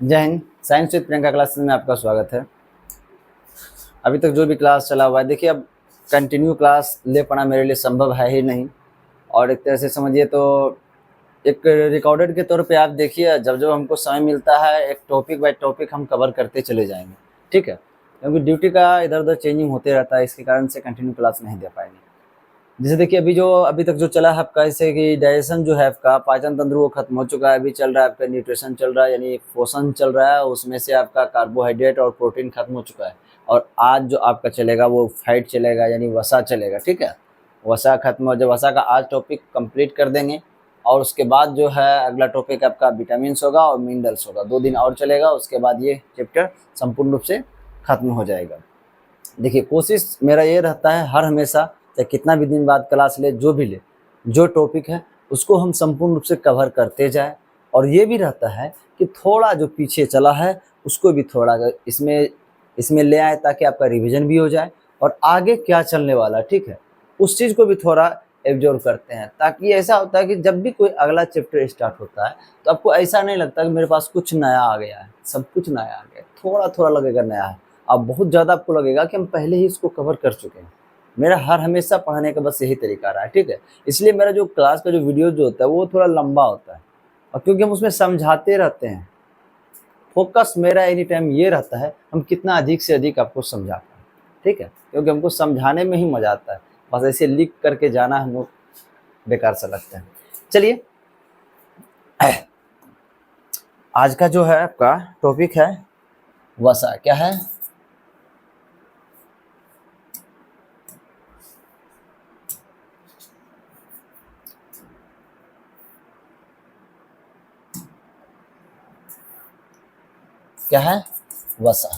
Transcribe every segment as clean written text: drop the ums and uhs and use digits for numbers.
जय Hind. Science with Priyanka classes में आपका स्वागत है। अभी तक जो भी क्लास चला हुआ है, देखिए अब कंटिन्यू क्लास ले पाना मेरे लिए संभव है ही नहीं, और एक तरह से समझिए तो एक रिकॉर्डेड के तौर पे आप देखिए, जब जब हमको समय मिलता है एक टॉपिक बाय टॉपिक हम कवर करते चले जाएंगे, ठीक है, क्योंकि ड्यूटी का इधर उधर चेंजिंग होते रहता है, इसके कारण से कंटिन्यू क्लास नहीं दे पाएंगे। जैसे देखिए अभी तक जो चला है आपका, जैसे कि डाइजेशन जो है आपका, पाचन तंत्र वो खत्म हो चुका है, अभी चल रहा है आपका न्यूट्रिशन चल रहा है, यानी पोषण चल रहा है, उसमें से आपका कार्बोहाइड्रेट और प्रोटीन खत्म हो चुका है। और आज जो आपका चलेगा वो फैट चलेगा, यानी वसा चलेगा, ठीक है। वसा खत्म हो, जब वसा का आज टॉपिक कंप्लीट कर देंगे और उसके बाद जो है अगला टॉपिक आपका विटामिन्स होगा और मिनरल्स होगा। 2 दिन और चलेगा, उसके बाद ये चैप्टर संपूर्ण रूप से खत्म हो जाएगा। देखिए कोशिश मेरा ये रहता है हर हमेशा, चाहे कितना भी दिन बाद क्लास ले, जो भी ले, जो टॉपिक है उसको हम संपूर्ण रूप से कवर करते जाएं। और ये भी रहता है कि थोड़ा जो पीछे चला है उसको भी थोड़ा इसमें ले आए, ताकि आपका रिवीजन भी हो जाए और आगे क्या चलने वाला, ठीक है, उस चीज़ को भी थोड़ा एब्जॉर्व करते हैं। ताकि ऐसा होता है कि जब भी कोई अगला चैप्टर स्टार्ट होता है तो आपको ऐसा नहीं लगता कि मेरे पास कुछ नया आ गया है, सब कुछ नया आ गया, थोड़ा थोड़ा लगेगा नया है। अब बहुत ज़्यादा आपको लगेगा कि हम पहले ही इसको कवर कर चुके हैं। मेरा हर हमेशा पढ़ाने का बस यही तरीका रहा है, ठीक है। इसलिए मेरा जो क्लास का जो वीडियो जो होता है वो थोड़ा लंबा होता है, और क्योंकि हम उसमें समझाते रहते हैं, फोकस मेरा एनी टाइम ये रहता है हम कितना अधिक से अधिक आपको समझा पाएं, ठीक है, क्योंकि हमको समझाने में ही मजा आता है। बस ऐसे लिख करके जाना हम लोग बेकार सा लगता है। चलिए आज का जो है आपका टॉपिक है वसा। क्या है? क्या है? वसा।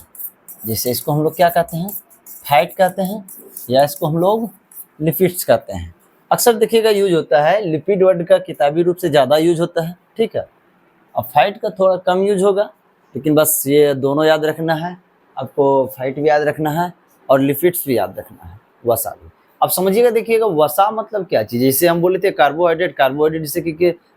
जैसे इसको हम लोग क्या कहते हैं? फैट कहते हैं, या इसको हम लोग लिपिड्स कहते हैं। अक्सर देखिएगा यूज होता है, लिपिड वर्ड का किताबी रूप से ज़्यादा यूज होता है, ठीक है, और फैट का थोड़ा कम यूज होगा। लेकिन बस ये दोनों याद रखना है आपको, फैट भी याद रखना है और लिपिड्स भी याद रखना है, वसा भी। अब समझिएगा, देखिएगा वसा मतलब क्या चीज़ है। जैसे हम बोले थे कार्बोहाइड्रेट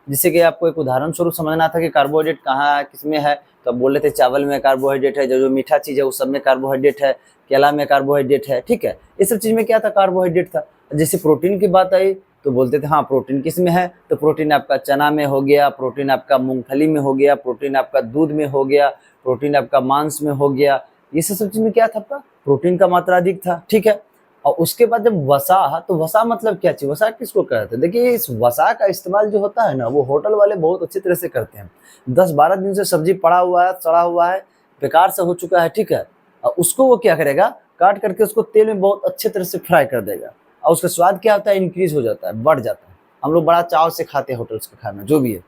जिससे कि आपको एक उदाहरण स्वरूप समझना था कि कार्बोहाइड्रेट कहाँ किसमें है, तो अब बोले थे चावल में कार्बोहाइड्रेट है, जो मीठा चीज़ है उस सब में कार्बोहाइड्रेट है, केला में कार्बोहाइड्रेट है, ठीक है। इस सब चीज़ में क्या था? कार्बोहाइड्रेट था। जैसे प्रोटीन की बात आई तो बोलते थे हाँ प्रोटीन किस में है, तो प्रोटीन आपका चना में हो गया, प्रोटीन आपका मूंगफली में हो गया, प्रोटीन आपका दूध में हो गया, प्रोटीन आपका मांस में हो गया। ये सब चीज में क्या था? आपका प्रोटीन का मात्रा अधिक था, ठीक है। और उसके बाद जब वसा, तो वसा मतलब क्या चीज? वसा किसको कहते हैं? देखिए इस वसा का इस्तेमाल जो होता है ना, वो होटल वाले बहुत अच्छी तरह से करते हैं। 10-12 दिन से सब्जी पड़ा हुआ है, सड़ा हुआ है, बेकार से हो चुका है, ठीक है, और उसको वो क्या करेगा? काट करके उसको तेल में बहुत अच्छे तरह से फ्राई कर देगा, और उसका स्वाद क्या होता है? इंक्रीज हो जाता है, बढ़ जाता है। हम लोग बड़ा चाव से खाते हैं होटल्स का खाना, जो भी है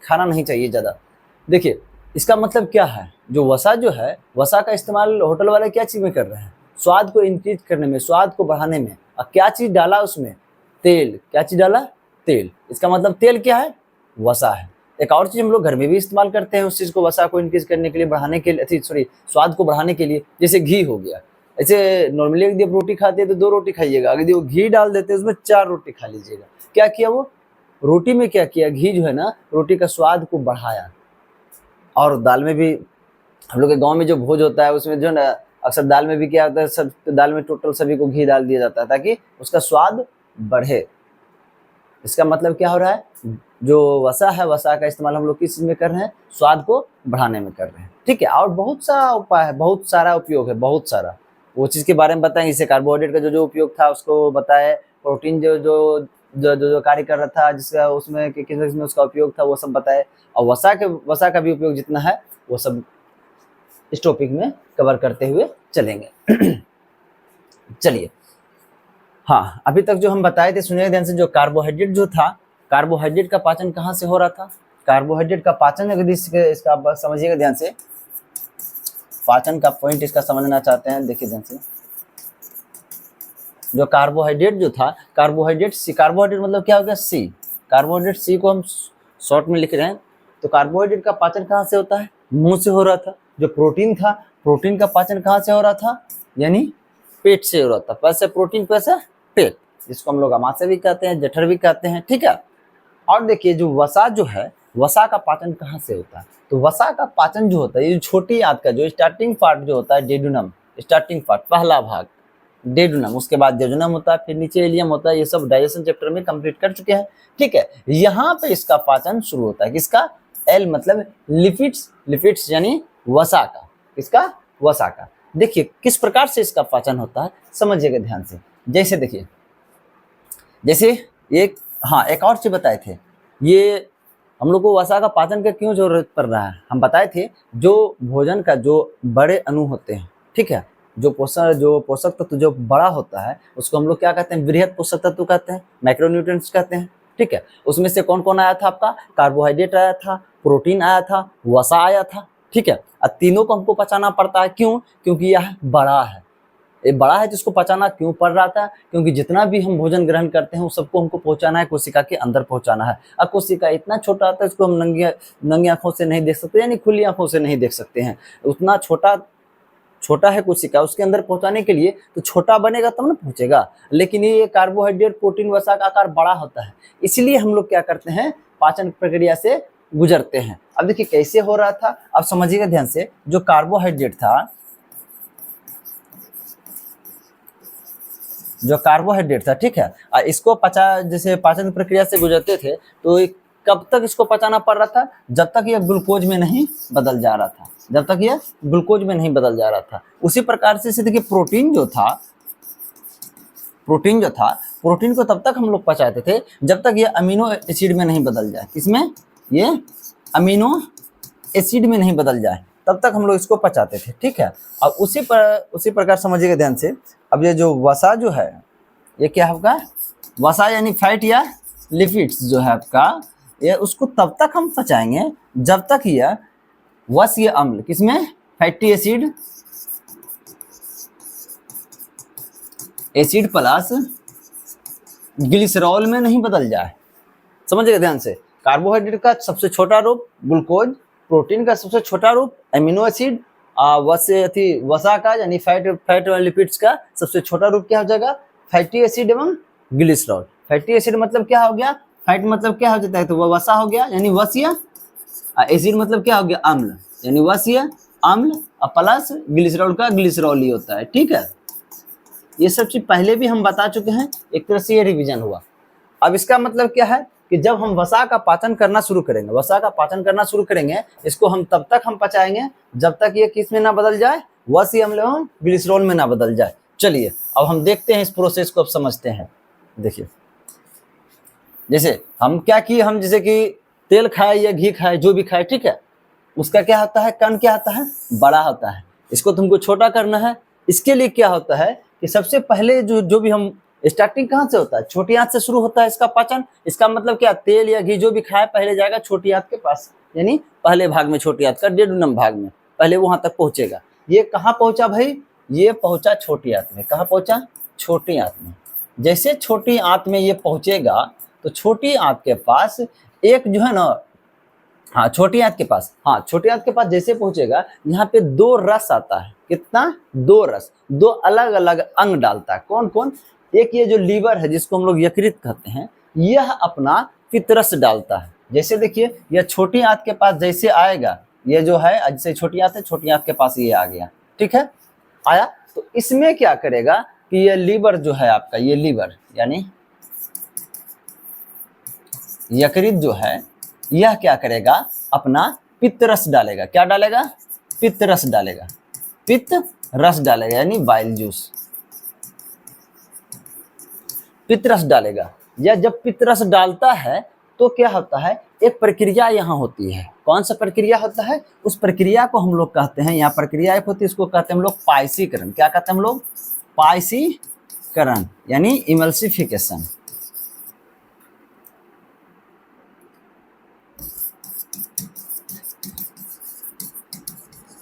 खाना नहीं चाहिए ज़्यादा। देखिए इसका मतलब क्या है? जो वसा जो है, वसा का इस्तेमाल होटल वाले क्या चीज़ में कर रहे हैं? स्वाद को इंक्रीज करने में, स्वाद को बढ़ाने में। और क्या चीज़ डाला उसमें? तेल। क्या चीज़ डाला? तेल। इसका मतलब तेल क्या है? वसा है। एक और चीज़ हम लोग घर में भी इस्तेमाल करते हैं उस चीज़ को, वसा को इंक्रीज करने के लिए, बढ़ाने के लिए, स्वाद को बढ़ाने के लिए। जैसे घी हो गया। ऐसे नॉर्मली यदि आप रोटी खाते हैं तो 2 रोटी खाइएगा, अगर वो घी डाल देते हैं उसमें 4 रोटी खा लीजिएगा। क्या किया वो? रोटी में क्या किया? घी जो है ना, रोटी का स्वाद को बढ़ाया। और दाल में भी, हम लोग के गांव में जो भोज होता है उसमें जो है ना, अक्सर दाल में भी क्या होता है, सब दाल में टोटल सभी को घी डाल दिया जाता है ताकि उसका स्वाद बढ़े। इसका मतलब क्या हो रहा है? जो वसा है, वसा का इस्तेमाल हम लोग किस चीज में कर रहे हैं? स्वाद को बढ़ाने में कर रहे हैं, ठीक है। और बहुत सारा उपाय है, बहुत सारा उपयोग है, बहुत सारा। वो चीज़ के बारे में बताएंगे। इससे कार्बोहाइड्रेट का जो उपयोग था उसको बताए, प्रोटीन जो जो जो जो, जो कार्य कर रहा था, जिसका उसमें किस में उसका उपयोग था, वो सब बताए। और वसा का भी उपयोग जितना है वो सब इस टॉपिक में कवर करते हुए चलेंगे। चलिए, हाँ अभी तक जो हम बताए थे, सुनिए ध्यान से। जो कार्बोहाइड्रेट जो था, कार्बोहाइड्रेट का पाचन कहाँ से हो रहा था? कार्बोहाइड्रेट का पाचन, अगर इसका आप समझिएगा ध्यान से, पाचन का पॉइंट इसका समझना चाहते हैं, देखिए ध्यान से। जो कार्बोहाइड्रेट जो था, कार्बोहाइड्रेट मतलब क्या हो गया? सी। कार्बोहाइड्रेट सी को हम शॉर्ट में लिख रहे हैं। तो कार्बोहाइड्रेट का पाचन कहाँ से होता है? मुंह से हो रहा था। जो प्रोटीन था, प्रोटीन का पाचन कहाँ से हो रहा था? यानी पेट से हो रहा था। पैसे प्रोटीन, पैसे पेट, जिसको हम लोग अमाशय भी कहते हैं, जठर भी कहते हैं, ठीक है। और देखिए जो वसा जो है, वसा का पाचन कहाँ से होता है? तो वसा का पाचन जो होता है, ये छोटी आंत का जो स्टार्टिंग पार्ट जो होता है डेडुनम, स्टार्टिंग पार्ट पहला भाग डेडुनम, उसके बाद जेजुनम होता है, फिर नीचे इलियम होता है। ये सब डाइजेशन चैप्टर में कंप्लीट कर चुके हैं, ठीक है। यहाँ पे इसका पाचन शुरू होता है, किसका? एल मतलब लिपिड्स, लिपिड्स यानी वसा का, इसका वसा का। देखिए किस प्रकार से इसका पाचन होता है, समझिएगा ध्यान से। जैसे देखिए, जैसे एक, हाँ एक और चीज बताए थे, ये हम लोग को वसा का पाचन का क्यों जरूरत पड़ रहा है, हम बताए थे जो भोजन का जो बड़े अणु होते हैं, ठीक है, जो पोषक तत्व जो बड़ा होता है उसको हम लोग क्या कहते हैं? बृहद पोषक तत्व कहते हैं, माइक्रोन्यूट्रिएंट्स कहते हैं, ठीक है। उसमें से कौन कौन आया था आपका? कार्बोहाइड्रेट आया था, प्रोटीन आया था, वसा आया था, ठीक है। और तीनों को हमको पचाना पड़ता है, क्यों? क्योंकि यह बड़ा है, ये बड़ा है जिसको पचाना क्यों पड़ रहा था? क्योंकि जितना भी हम भोजन ग्रहण करते हैं उस सबको हमको पहुंचाना है, कोशिका के अंदर पहुंचाना है। अब कोशिका इतना छोटा आता है, इसको हम नंगी आंखों से नहीं देख सकते, यानी खुली आंखों से नहीं देख सकते हैं। उतना छोटा है कोशिका, उसके अंदर पहुंचाने के लिए तो छोटा बनेगा तब ना पहुंचेगा। लेकिन ये कार्बोहाइड्रेट, प्रोटीन, वसा का आकार बड़ा होता है, इसलिए हम लोग क्या करते हैं? पाचन प्रक्रिया से गुजरते हैं। अब देखिए कैसे हो रहा था, अब समझिएगा ध्यान से। जो कार्बोहाइड्रेट था, जो कार्बोहाइड्रेट था, ठीक है, इसको जैसे पाचन प्रक्रिया से गुजरते थे तो कब तक इसको पचाना पड़ रहा था? जब तक यह ग्लूकोज में नहीं बदल जा रहा था, जब तक यह ग्लूकोज में नहीं बदल जा रहा था। उसी प्रकार से देखिए प्रोटीन जो था, प्रोटीन को तब तक हम लोग पचाते थे जब तक ये अमीनो एसिड में नहीं बदल जाए। किसमें? ये अमीनो एसिड में नहीं बदल जाए, तब तक हम लोग इसको पचाते थे, ठीक है। अब उसी प्रकार समझिएगा ध्यान से। अब ये जो वसा जो है, ये क्या होगा? वसा यानी फैट या लिपिड्स जो है आपका, ये उसको तब तक हम पचाएंगे जब तक यह वसीय अम्ल, किसमें? फैटी एसिड प्लस ग्लिसरॉल में नहीं बदल जाए। समझिएगा ध्यान से। कार्बोहाइड्रेट का सबसे छोटा रूप ग्लूकोज, प्रोटीन का सबसे छोटा रूप एमिनो एसिड, वसा का यानी फैट और लिपिड्स का सबसे छोटा रूप क्या हो जाएगा? फैटी एसिड एवं ग्लिसरॉल। फैटी एसिड मतलब क्या हो गया? फैट मतलब क्या हो जाता है? तो वह वसा हो गया यानी वसीय। एसिड मतलब क्या हो गया? अम्ल यानी वसीय अम्ल, और प्लस ग्लिसरॉल का ग्लिसरॉल ही होता है, ठीक है। ये सब चीज पहले भी हम बता चुके हैं, एक तरह से ये रिवीजन हुआ। अब इसका मतलब क्या है कि जब हम वसा का पाचन करना शुरू करेंगे, वसा का पाचन करना शुरू करेंगे, इसको हम तब तक हम पचाएंगे जब तक ये किस में ना बदल जाए? वसीय अम्ल एवं ग्लिसरॉल में ना बदल जाए। चलिए अब हम देखते हैं इस प्रोसेस को, अब समझते हैं। देखिए जैसे हम क्या किए, हम जैसे कि तेल खाए या घी खाए, जो भी खाए, ठीक है, उसका क्या होता है? कण क्या होता है? बड़ा होता है। इसको तुमको छोटा करना है। इसके लिए क्या होता है कि सबसे पहले जो भी हम स्टार्टिंग कहाँ से होता है? छोटी आंत से शुरू होता है इसका पाचन। इसका मतलब क्या? तेल या घी जो भी खाए पहले जाएगा छोटी आंत के पास, यानी पहले भाग में छोटी आंत का डेडुनम भाग में, पहले वहां तक पहुंचेगा। ये कहाँ पहुंचा भाई? ये पहुंचा छोटी आंत में। कहाँ पहुंचा? छोटी आंत में। जैसे छोटी आंत में ये पहुंचेगा तो छोटी आंत के पास एक जो है ना, हाँ छोटी आंत के पास, हाँ छोटी आंत के पास जैसे पहुंचेगा, यहाँ पे दो रस आता है। कितना? दो रस, दो अलग अलग अंग डालता है। कौन कौन? एक ये जो लीवर है जिसको हम लोग यकृत कहते हैं, यह अपना पितरस डालता है। जैसे देखिए यह छोटी आंत के पास जैसे आएगा, ये जो है जैसे छोटी आंत है, छोटी आंत के पास ये आ गया, ठीक है, आया। तो इसमें क्या करेगा कि ये लीवर जो है आपका, ये लीवर यानी यकृत जो है, यह क्या करेगा? अपना पित्त रस डालेगा। क्या डालेगा? पित्त रस डालेगा। पित्त रस डालेगा यानी बाइल जूस, पित्त रस डालेगा। या जब पित्त रस डालता है तो क्या होता है? एक प्रक्रिया यहाँ होती है। कौन सा प्रक्रिया होता है? उस प्रक्रिया को हम लोग कहते हैं, यहाँ प्रक्रिया एक होती है, इसको कहते हैं हम लोग पायसीकरण। क्या कहते हैं हम लोग? पायसीकरण यानी इमल्सिफिकेशन।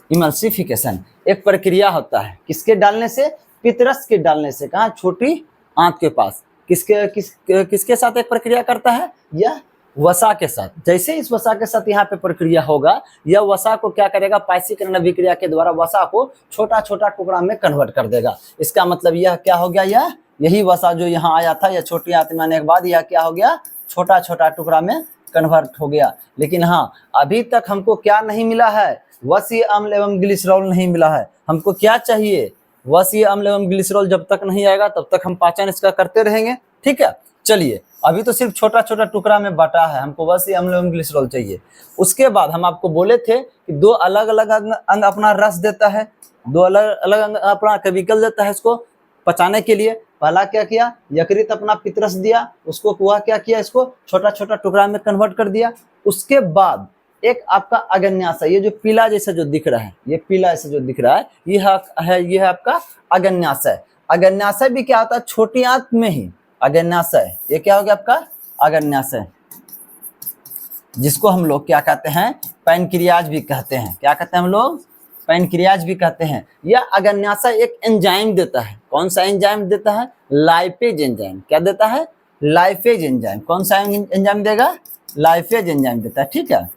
इमल्सिफिकेशन एक प्रक्रिया होता है, किसके डालने से? पितरस के डालने से। कहाँ? छोटी आंत के पास। किसके साथ एक प्रक्रिया करता है? यह वसा के साथ। जैसे इस वसा के साथ यहाँ पे प्रक्रिया होगा, यह वसा को क्या करेगा? पायसीकरण अभिक्रिया के द्वारा वसा को छोटा छोटा टुकड़ा में कन्वर्ट कर देगा। इसका मतलब यह क्या हो गया? यही वसा जो यहाँ आया था, यह छोटी आंत में आने के बाद यह क्या हो गया? छोटा छोटा टुकड़ा में कन्वर्ट हो गया। लेकिन हाँ, अभी तक हमको क्या नहीं मिला है, वसीय अम्ल एवं ग्लिसरॉल नहीं मिला है। हमको क्या चाहिए, वसीय अम्ल एवं ग्लिसरॉल जब तक नहीं आएगा तब तक हम पाचन इसका करते रहेंगे। ठीक है, चलिए अभी तो सिर्फ छोटा छोटा टुकड़ा में बटा है, हमको वसीय अम्ल एवं ग्लिसरॉल चाहिए। उसके बाद हम आपको बोले थे कि दो अलग अलग अंग अपना रस देता है, दो अलग अलग अंग अपना केमिकल देता है इसको पचाने के लिए। पहला क्या किया, यकृत अपना पितरस दिया, उसको वह क्या किया, इसको छोटा छोटा टुकड़ा में कन्वर्ट कर दिया। उसके बाद एक आपका अग्न्याशय, ये जो पीला जैसा जो दिख रहा है, ये पीला जैसा जो दिख रहा है, ये है आपका अग्न्याशय। अग्न्याशय भी क्या होता है, छोटी आंत में ही अग्न्याशय, ये क्या हो गया आपका अग्न्याशय, जिसको हम लोग क्या कहते हैं, पैनक्रियाज भी कहते हैं। क्या कहते हैं हम लोग, पैनक्रियाज भी कहते हैं। यह अग्न्याशय एक एंजाइम देता है। कौन सा एंजाइम देता है, लाइपेज एंजाइम। क्या देता है, लाइपेज एंजाइम। कौन सा एंजाइम देगा, लाइपेज एंजाइम देता है। ठीक है,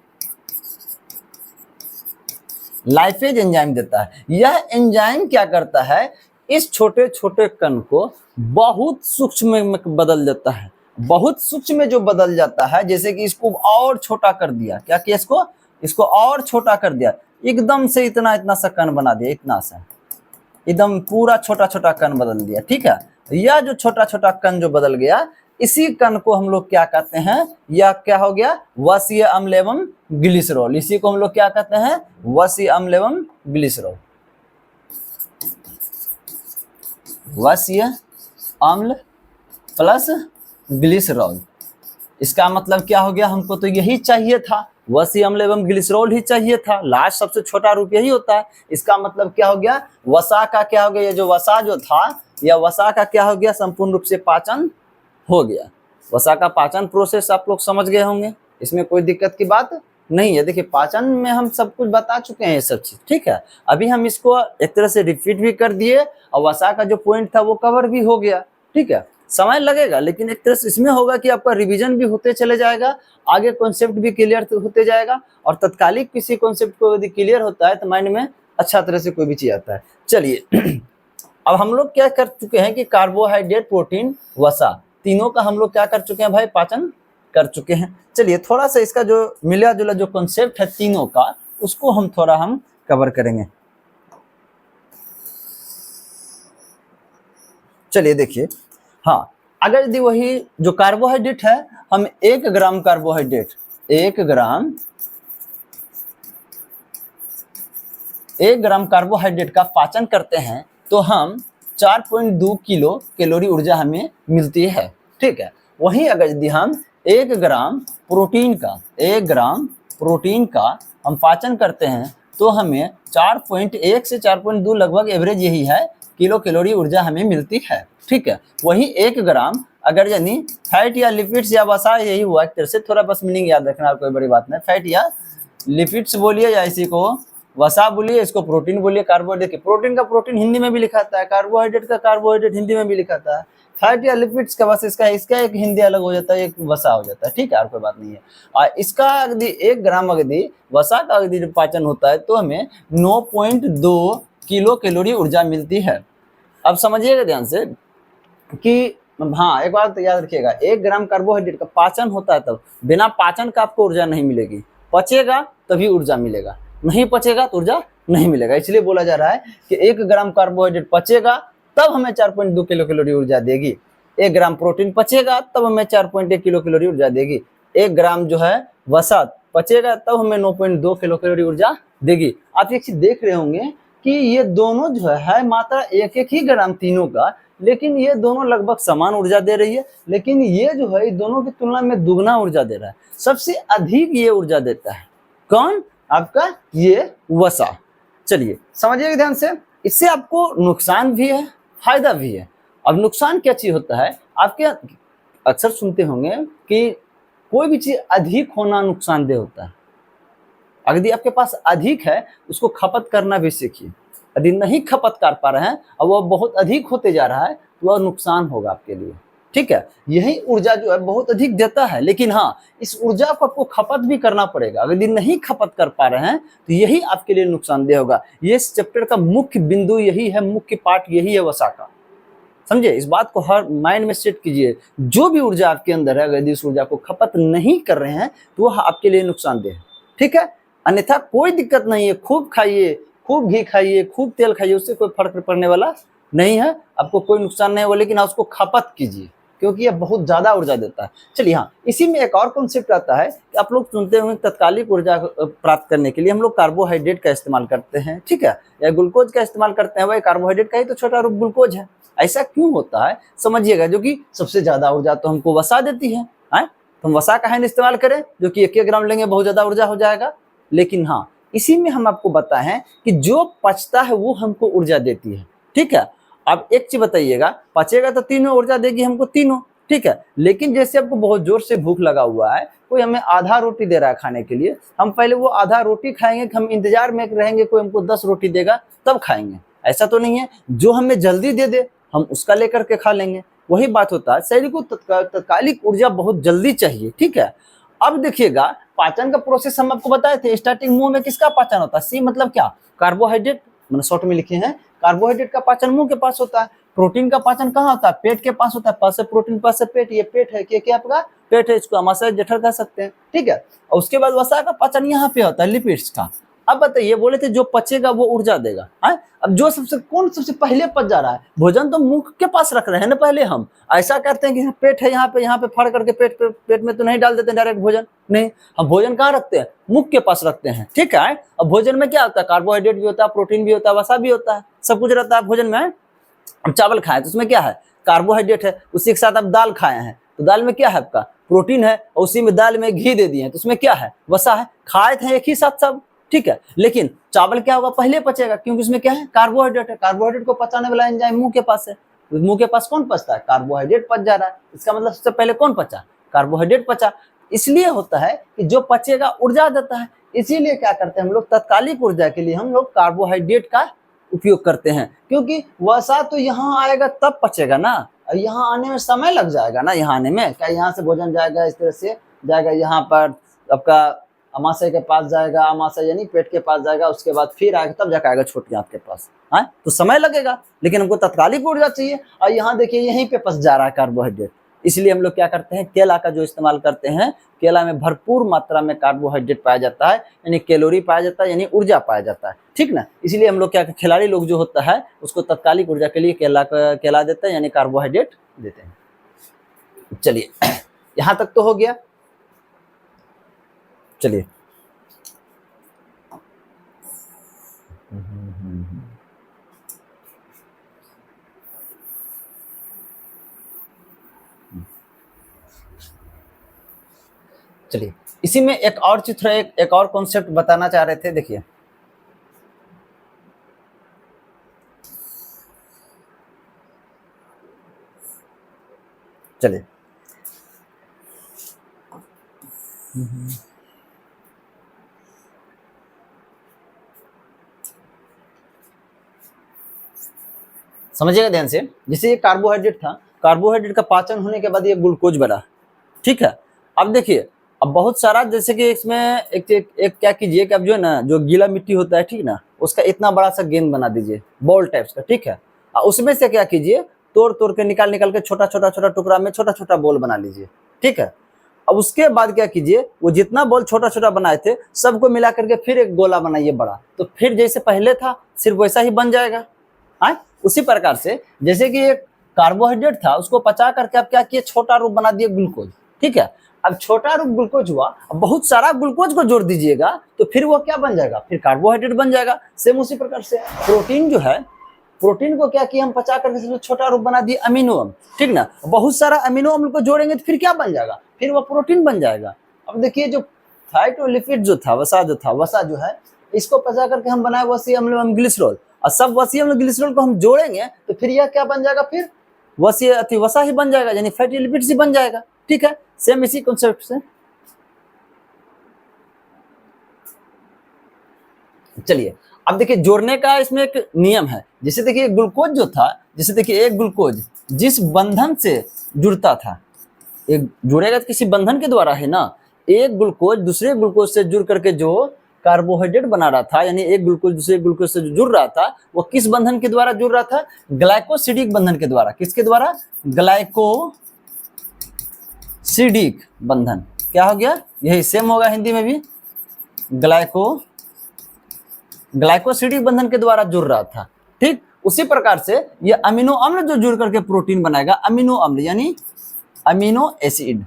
लाइपेज एंजाइम देता है। यह एंजाइम क्या करता है, इस छोटे छोटे कण को बहुत सूक्ष्म में बदल देता है। बहुत सूक्ष्म में जो बदल जाता है, जैसे कि इसको और छोटा कर दिया, क्या किया, इसको और छोटा कर दिया, एकदम से इतना इतना सा कण बना दिया, इतना सा एकदम पूरा छोटा छोटा कण बदल दिया। ठीक है, यह जो छोटा छोटा कण जो बदल गया, इसी कण को हम लोग क्या कहते हैं, यह क्या हो गया, वसीय अम्ल एवं ग्लिसरॉल। इसी को हम लोग क्या कहते हैं, वसीय अम्ल एवं ग्लिसरॉल। वसीय अम्ल प्लस ग्लिसरॉल, इसका मतलब क्या हो गया, हमको तो यही चाहिए था, वसीय अम्ल एवं ग्लिसरॉल ही चाहिए था। लास्ट सबसे छोटा रूप यही होता है। इसका मतलब क्या हो गया, वसा का क्या हो गया, ये जो वसा जो था, या वसा का क्या हो गया, संपूर्ण रूप से पाचन हो गया। वसा का पाचन प्रोसेस आप लोग समझ गए होंगे, इसमें कोई दिक्कत की बात नहीं है। देखिए पाचन में हम सब कुछ बता चुके हैं ये सब चीज। ठीक है, अभी हम इसको एक तरह से रिपीट भी कर दिए और वसा का जो पॉइंट था वो कवर भी हो गया। ठीक है, समय लगेगा लेकिन एक तरह से इसमें होगा कि आपका रिवीजन भी होते चले जाएगा, आगे कॉन्सेप्ट भी क्लियर होते जाएगा, और तत्कालिक किसी कॉन्सेप्ट को यदि क्लियर होता है तो माइंड में अच्छा तरह से कोई भी चीज आता है। चलिए अब हम लोग क्या कर चुके हैं कि कार्बोहाइड्रेट, प्रोटीन, वसा, तीनों का हम लोग क्या कर चुके हैं भाई, पाचन कर चुके हैं। चलिए थोड़ा सा इसका जो मिला जुला जो कॉन्सेप्ट है तीनों का, उसको हम थोड़ा कवर करेंगे। चलिए देखिए, हाँ, अगर यदि वही जो कार्बोहाइड्रेट है, हम 1 ग्राम कार्बोहाइड्रेट, 1 ग्राम कार्बोहाइड्रेट का पाचन करते हैं तो हम 4.2 किलो कैलोरी ऊर्जा हमें मिलती है। ठीक है, वहीं अगर यदि हम 1 ग्राम प्रोटीन का हम पाचन करते हैं तो हमें 4.1 से 4.2 लगभग एवरेज यही है किलो कैलोरी ऊर्जा हमें मिलती है। ठीक है, वही 1 ग्राम अगर यानी फैट या लिपिड्स या वसा, यही हुआ एक तरह से, थोड़ा बस मीनिंग याद रखना, कोई बड़ी बात नहीं। फैट या लिपिड्स बोलिए या इसी को वसा बोलिए, इसको प्रोटीन बोलिए। कार्बोहाइड्रेट, प्रोटीन का प्रोटीन हिंदी में भी लिखा था है, कार्बोहाइड्रेट का कार्बोहाइड्रेट हिंदी में भी लिखा था है। फैट या लिपिड्स का बस इसका एक हिंदी अलग हो जाता है, एक वसा हो जाता है। ठीक है, और कोई बात नहीं है। और इसका यदि 1 ग्राम यदि वसा का यदि पाचन होता है तो हमें 9.2 किलो कैलोरी ऊर्जा मिलती है। अब समझिएगा ध्यान से कि हाँ, एक बात याद रखिएगा, 1 ग्राम कार्बोहाइड्रेट का पाचन होता है तब, बिना पाचन का आपको ऊर्जा नहीं मिलेगी। पचेगा तभी ऊर्जा मिलेगा, नहीं पचेगा तो ऊर्जा नहीं मिलेगा। इसलिए बोला जा रहा है कि 1 ग्राम कार्बोहाइड्रेट पचेगा तब हमें 4.2 किलो कैलोरी ऊर्जा देगी। 1 ग्राम प्रोटीन पचेगा तब हमें 4.1 किलो कैलोरी ऊर्जा देगी। 1 ग्राम जो है वसा पचेगा तब हमें 9.2 किलो कैलोरी ऊर्जा देगी। आप एक चीज देख रहे होंगे कि ये दोनों जो है मात्रा 1-1 ही ग्राम तीनों का, लेकिन ये दोनों लगभग समान ऊर्जा दे रही है, लेकिन ये जो है दोनों की तुलना में दुगना ऊर्जा दे रहा है। सबसे अधिक ये ऊर्जा देता है कौन, आपका ये वसा। चलिए समझिएगा ध्यान से, इससे आपको नुकसान भी है, फायदा भी है। अब नुकसान क्या चीज होता है, आपके अक्सर सुनते होंगे कि कोई भी चीज अधिक होना नुकसानदेह होता है। यदि आपके पास अधिक है उसको खपत करना भी सीखिए। यदि नहीं खपत कर पा रहे हैं और वह बहुत अधिक होते जा रहा है तो वह नुकसान होगा आपके लिए। ठीक है, यही ऊर्जा जो है बहुत अधिक देता है, लेकिन हाँ, इस ऊर्जा को आपको खपत भी करना पड़ेगा। यदि नहीं खपत कर पा रहे हैं तो यही आपके लिए नुकसानदेह होगा। ये इस चैप्टर का मुख्य बिंदु यही है, मुख्य पार्ट यही है वसा का। समझे, इस बात को हर माइंड में सेट कीजिए। जो भी ऊर्जा आपके अंदर है, अगर इस ऊर्जा को खपत नहीं कर रहे हैं तो वह आपके लिए नुकसानदेह है, ठीक है। अन्यथा कोई दिक्कत नहीं है, खूब खाइए, खूब घी खाइए, खूब तेल खाइए, उससे कोई फर्क पड़ने वाला नहीं है, आपको कोई नुकसान नहीं होगा, लेकिन उसको खपत कीजिए क्योंकि यह बहुत ज्यादा ऊर्जा देता है। चलिए हाँ, इसी में एक और कॉन्सेप्ट आता है कि आप लोग सुनते होंगे तत्कालिक ऊर्जा प्राप्त करने के लिए हम लोग कार्बोहाइड्रेट का इस्तेमाल करते हैं, ठीक है, या ग्लूकोज का इस्तेमाल करते हैं। भाई कार्बोहाइड्रेट का ही तो छोटा रूप ग्लूकोज है। ऐसा क्यों होता है समझिएगा, जो कि सबसे ज्यादा ऊर्जा तो हमको वसा देती है, तो हम वसा का है इस्तेमाल करें, जो कि 1 ग्राम लेंगे बहुत ज्यादा ऊर्जा हो जाएगा। लेकिन हाँ, इसी में हम आपको बताएं कि जो पचता है वो हमको ऊर्जा देती है, ठीक है। अब एक चीज बताइएगा, पचेगा तो तीनों ऊर्जा देगी हमको, तीनों, ठीक है। लेकिन जैसे आपको बहुत जोर से भूख लगा हुआ है, कोई हमें आधा रोटी दे रहा है खाने के लिए, हम पहले वो आधा रोटी खाएंगे कि हम इंतजार में रहेंगे कोई हमको 10 रोटी देगा तब खाएंगे? ऐसा तो नहीं है। जो हमें जल्दी दे दे हम उसका लेकर के खा लेंगे। वही बात होता है, शरीर को तत्कालिक ऊर्जा बहुत जल्दी चाहिए, ठीक है। अब देखिएगा, पाचन का प्रोसेस हम आपको बताए थे, स्टार्टिंग मुंह में किसका पाचन होता है? सी मतलब क्या? कार्बोहाइड्रेट, मैंने शॉर्ट में लिखे हैं, कार्बोहाइड्रेट का पाचन मुंह के पास होता है। प्रोटीन का पाचन कहाँ होता है? पेट के पास होता है। पास से प्रोटीन, पास से पेट, ये पेट है, क्या आपका पेट है, इसको अमाशय जठर कह सकते हैं, ठीक है। और उसके बाद वसा का पाचन यहाँ पे होता है, लिपिड्स का। अब बताइए, बोले थे जो पचेगा वो ऊर्जा देगा, है? अब जो सबसे पहले पच जा रहा है, भोजन तो मुंह के पास रख रहे हैं ना पहले। हम ऐसा करते हैं कि पेट है यहाँ पे फाड़ करके पेट में तो नहीं डाल देते डायरेक्ट भोजन, नहीं, हम भोजन कहाँ रखते हैं? मुख के पास रखते हैं, ठीक है। अब भोजन में क्या होता है? कार्बोहाइड्रेट भी होता है, प्रोटीन भी होता है, वसा भी होता है, सब कुछ रहता है भोजन में। हम चावल खाएं तो उसमें क्या है? कार्बोहाइड्रेट है। उसी के साथ आप दाल खाए हैं तो दाल में क्या है? आपका प्रोटीन है। और उसी में दाल में घी दे दिए हैं तो उसमें क्या है? वसा है। खाए थे एक ही साथ सब, ठीक है। लेकिन चावल क्या होगा? पहले पचेगा, क्योंकि उसमें क्या है? कार्बोहाइड्रेट है। कार्बोहाइड्रेट को पचाने वाला एंजाइम मुंह के पास है। मुंह के पास कौन पचता है? कार्बोहाइड्रेट पच जा रहा है। इसका मतलब सबसे पहले कौन पचा? कार्बोहाइड्रेट पचा। इसलिए होता है कि जो पचेगा ऊर्जा देता है। इसीलिए क्या करते हैं हम लोग? तत्कालिक ऊर्जा के लिए हम लोग कार्बोहाइड्रेट का उपयोग करते हैं, क्योंकि वसा तो यहाँ आएगा तब पचेगा ना, यहाँ आने में समय लग जाएगा ना। यहाँ आने में क्या, यहाँ से भोजन जाएगा, इस तरह से जाएगा, यहाँ पर आपका अमाशय के पास जाएगा, अमाशय यानी पेट के पास जाएगा, उसके बाद फिर आएगा, तब जाकर आएगा छोटी आंत के पास, है तो समय लगेगा। लेकिन हमको तत्कालिक ऊर्जा चाहिए। और यहाँ देखिए यहीं पे पच जा रहा है कार्बोहाइड्रेट। इसलिए हम लोग क्या करते हैं? केला का जो इस्तेमाल करते हैं, केला में भरपूर मात्रा में कार्बोहाइड्रेट पाया जाता है, यानी कैलोरी पाया जाता है, यानी ऊर्जा पाया जाता है, ठीक ना। इसलिए हम लोग क्या, खिलाड़ी लोग जो होता है उसको तत्कालिक ऊर्जा के लिए केला देते हैं, यानी कार्बोहाइड्रेट देते हैं। चलिए यहाँ तक तो हो गया। चलिए चलिए इसी में एक और चित्र, एक और कॉन्सेप्ट बताना चाह रहे थे। देखिए चलिए समझिएगा ध्यान से। जैसे ये कार्बोहाइड्रेट था, कार्बोहाइड्रेट का पाचन होने के बाद ये ग्लूकोज बना, ठीक है। अब देखिए, अब बहुत सारा, जैसे कि इसमें एक क्या कीजिए कि अब जो है ना, जो गीला मिट्टी होता है, ठीक ना, उसका इतना बड़ा सा गेंद बना दीजिए, बॉल टाइप्स का, ठीक है। और उसमें से क्या कीजिए, तोड़ के निकाल के छोटा छोटा टुकड़ा में छोटा छोटा बॉल बना लीजिए, ठीक है। अब उसके बाद क्या कीजिए, वो जितना बॉल छोटा छोटा बनाए थे सबको मिला करके फिर एक गोला बनाइए बड़ा, तो फिर जैसे पहले था सिर्फ वैसा ही बन जाएगा। उसी प्रकार से जैसे कि एक कार्बोहाइड्रेट था, उसको पचा करके आप क्या किए, छोटा रूप बना दिए ग्लूकोज, ठीक है। अब छोटा रूप ग्लूकोज हुआ, अब बहुत सारा ग्लूकोज को जोड़ दीजिएगा तो फिर वो क्या बन जाएगा? फिर कार्बोहाइड्रेट बन जाएगा। सेम उसी प्रकार से प्रोटीन जो है, प्रोटीन को क्या किया, हम पचा करके छोटा रूप बना दिए अमीनो अम्ल, ठीक ना। बहुत सारा अमीनो अम्ल को जोड़ेंगे तो फिर क्या बन जाएगा? फिर वो प्रोटीन बन जाएगा। अब देखिए, जो फैट और लिपिड जो था, वसा जो है, इसको पचा करके हम बनाए वसी अम्ल ग्लिसरॉल, और सब वसी अम्ल ग्लिसरॉल को हम जोड़ेंगे तो फिर यह क्या बन जाएगा? फिर वसा ही बन जाएगा, यानी फैटी लिपिड्स ही बन जाएगा, ठीक है। सेम इसी कॉन्सेप्ट से चलिए अब देखिए, जोड़ने का इसमें एक नियम है। जैसे देखिए ग्लूकोज जो था, जैसे देखिए एक ग्लूकोज जिस बंधन से जुड़ता था, एक जुड़ेगा तो किसी बंधन के द्वारा है ना। एक ग्लूकोज दूसरे ग्लूकोज से जुड़ करके जो कार्बोहाइड्रेट बना रहा था, यानी एक ग्लूकोज दूसरे ग्लूकोज से जो जुड़ रहा था वो किस बंधन के द्वारा जुड़ रहा था? ग्लाइकोसिडिक बंधन के द्वारा। किसके द्वारा? ग्लाइकोसिडिक बंधन। क्या हो गया? यही सेम होगा हिंदी में भी, ग्लाइकोसिडिक बंधन के द्वारा जुड़ रहा था। ठीक उसी प्रकार से ये अमीनो अम्ल जो जुड़ करके प्रोटीन बनाएगा, अमीनो अम्ल यानी अमीनो एसिड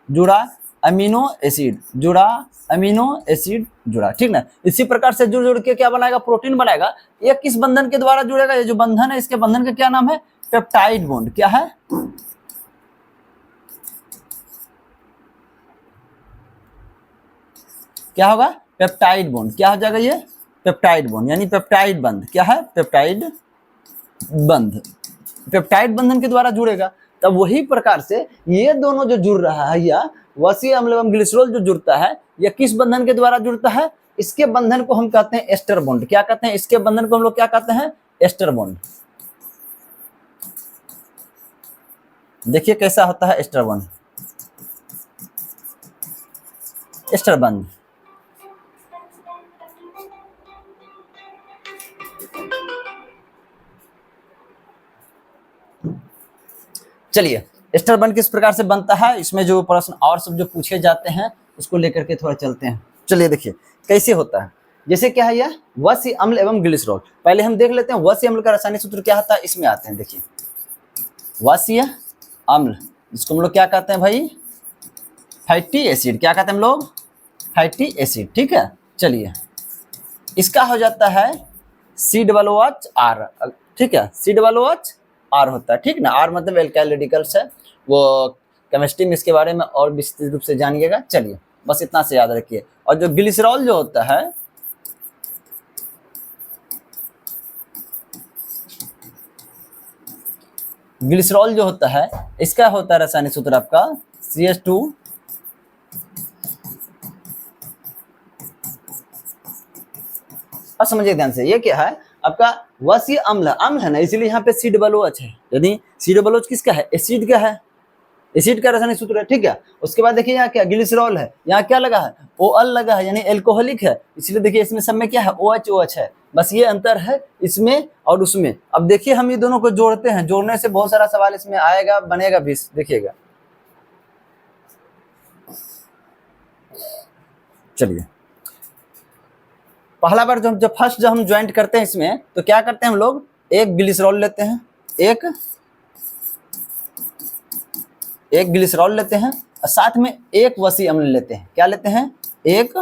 जुड़ा, अमीनो एसिड जुड़ा, अमीनो एसिड जुड़ा, ठीक ना। इसी प्रकार से जुड़ जुड़ के क्या बनाएगा? प्रोटीन बनाएगा। ये किस बंधन के द्वारा जुड़ेगा? ये जो बंधन है इसके बंधन का क्या नाम है? Peptide bond. क्या है? क्या होगा? Peptide bond. क्या हो जाएगा ये? पेप्टाइड बॉन्ड यानी पेप्टाइड बंध। क्या है? पेप्टाइड बंध। पेप्टाइड बंधन के द्वारा जुड़ेगा। तब वही प्रकार से ये दोनों जो जुड़ रहा है, या वसीय अम्ल एवं ग्लिसरॉल जो जुड़ता है, यह किस बंधन के द्वारा जुड़ता है? इसके बंधन को हम कहते हैं एस्टर बॉन्ड। क्या कहते हैं? इसके बंधन को हम लोग क्या कहते हैं? Ester bond. देखिए कैसा होता है एस्टर बॉन्ड, एस्टर बंध। चलिए एस्टर बॉन्ड किस प्रकार से बनता है, इसमें जो प्रश्न और सब जो पूछे जाते हैं उसको लेकर के थोड़ा चलते हैं। चलिए देखिए कैसे होता है। जैसे क्या है यह वसीय अम्ल एवं ग्लिसरॉल। पहले हम देख लेते हैं वसीय अम्ल का रासायनिक सूत्र क्या होता है। इसमें आते हैं, देखिए वसीय अम्ल, इसको हम लोग क्या कहते हैं भाई? Fatty acid. क्या कहते हैं हम लोग? Fatty acid. ठीक है, चलिए इसका हो जाता है C+H+R। ठीक है, C+H+R होता है। ठीक ना, R मतलब एल्काइल रेडिकल्स है, वो केमिस्ट्री में इसके बारे में और विस्तृत रूप से जानिएगा। चलिए बस इतना से याद रखिए। और जो ग्लिसरॉल जो होता है, ग्लिसरॉल जो होता है इसका होता है रासायनिक सूत्र आपका CH2 अब समझिए ध्यान से, ये क्या है आपका? वसीय अम्ल, अम्ल है ना, इसीलिए यहाँ पे C+OH है, यानी C+OH किसका है? एसिड का है, एसिड का रासायनिक सूत्र है। ठीक है, उसके बाद देखिए यहाँ क्या ग्लिसरॉल है, यहाँ क्या लगा है? OL लगा है, यानी एल्कोहलिक है, इसलिए देखिए इसमें सब में क्या है? OH है। बस ये अंतर है इसमें और उसमें। अब देखिए हम ये दोनों को जोड़ते हैं, जोड़ने से बहुत सारा सवाल इसमें आएगा, बनेगा भी, देखिएगा। चलिए पहला बार जब फर्स्ट जब हम ज्वाइंट करते हैं इसमें, तो क्या करते हैं हम लोग? एक ग्लिसरॉल लेते हैं, एक ग्लिसरॉल लेते हैं और साथ में एक वसीय अम्ल लेते हैं। क्या लेते हैं? एक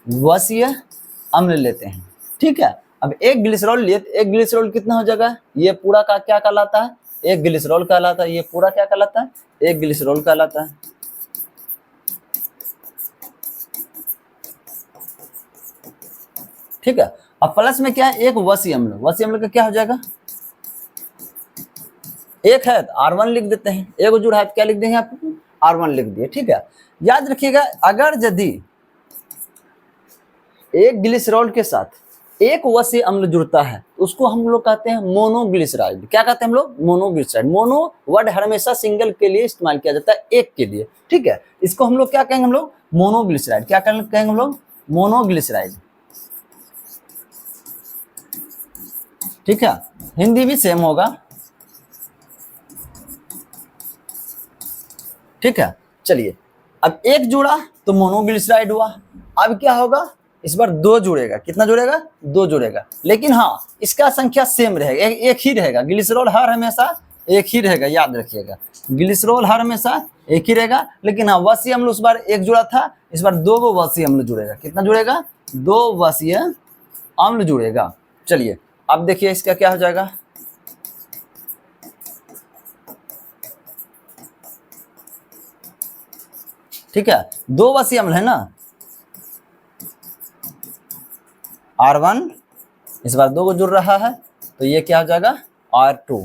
वसीय अम्ल लेते हैं। ठीक है, अब एक ग्लिसरॉल लिए, एक ग्लिसरॉल कितना हो जाएगा? ये पूरा का क्या कहलाता है? एक ग्लिसरॉल कहलाता है। ये पूरा क्या कहलाता है? एक ग्लिसरॉल कहलाता है। ठीक है, अब प्लस में क्या है? एक वसीय अम्ल। वसीय अम्ल का क्या हो जाएगा? एक है तो R1 लिख देते हैं, एक जुड़ा है तो क्या लिख देंगे आप? R1 लिख दिए। ठीक है, याद रखिएगा अगर यदि एक ग्लिसरॉल के साथ एक वसीय अम्ल जुड़ता है तो उसको हम लोग कहते हैं मोनोग्लिसराइड। क्या कहते हैं हम लोग? मोनोग्लिसराइड। मोनो वर्ड हमेशा सिंगल के लिए इस्तेमाल किया जाता है, एक के लिए। ठीक है, इसको हम लोग क्या कहेंगे? हम लोग मोनोग्लिसराइड। क्या कहेंगे हम लोग? मोनोग्लिसराइड। ठीक है, हिंदी भी सेम होगा। ठीक है, चलिए अब एक जुड़ा तो मोनोग्लिसराइड हुआ। अब क्या होगा? इस बार दो जुड़ेगा। कितना जुड़ेगा? दो जुड़ेगा, लेकिन हाँ इसका संख्या सेम रहेगा, एक ही रहेगा। ग्लिसरॉल हर हमेशा एक ही रहेगा, याद रखिएगा। ग्लिसरॉल हर हमेशा एक ही रहेगा, लेकिन हाँ वसीय अम्ल उस बार एक जुड़ा था, इस बार दो गो वसीय अम्ल जुड़ेगा। कितना जुड़ेगा? दो वसीय अम्ल जुड़ेगा। चलिए अब देखिए इसका क्या हो जाएगा? ठीक है, दो वसीय अम्ल है ना, R1, इस बार दो को जुड़ रहा है तो ये क्या हो जाएगा? R2।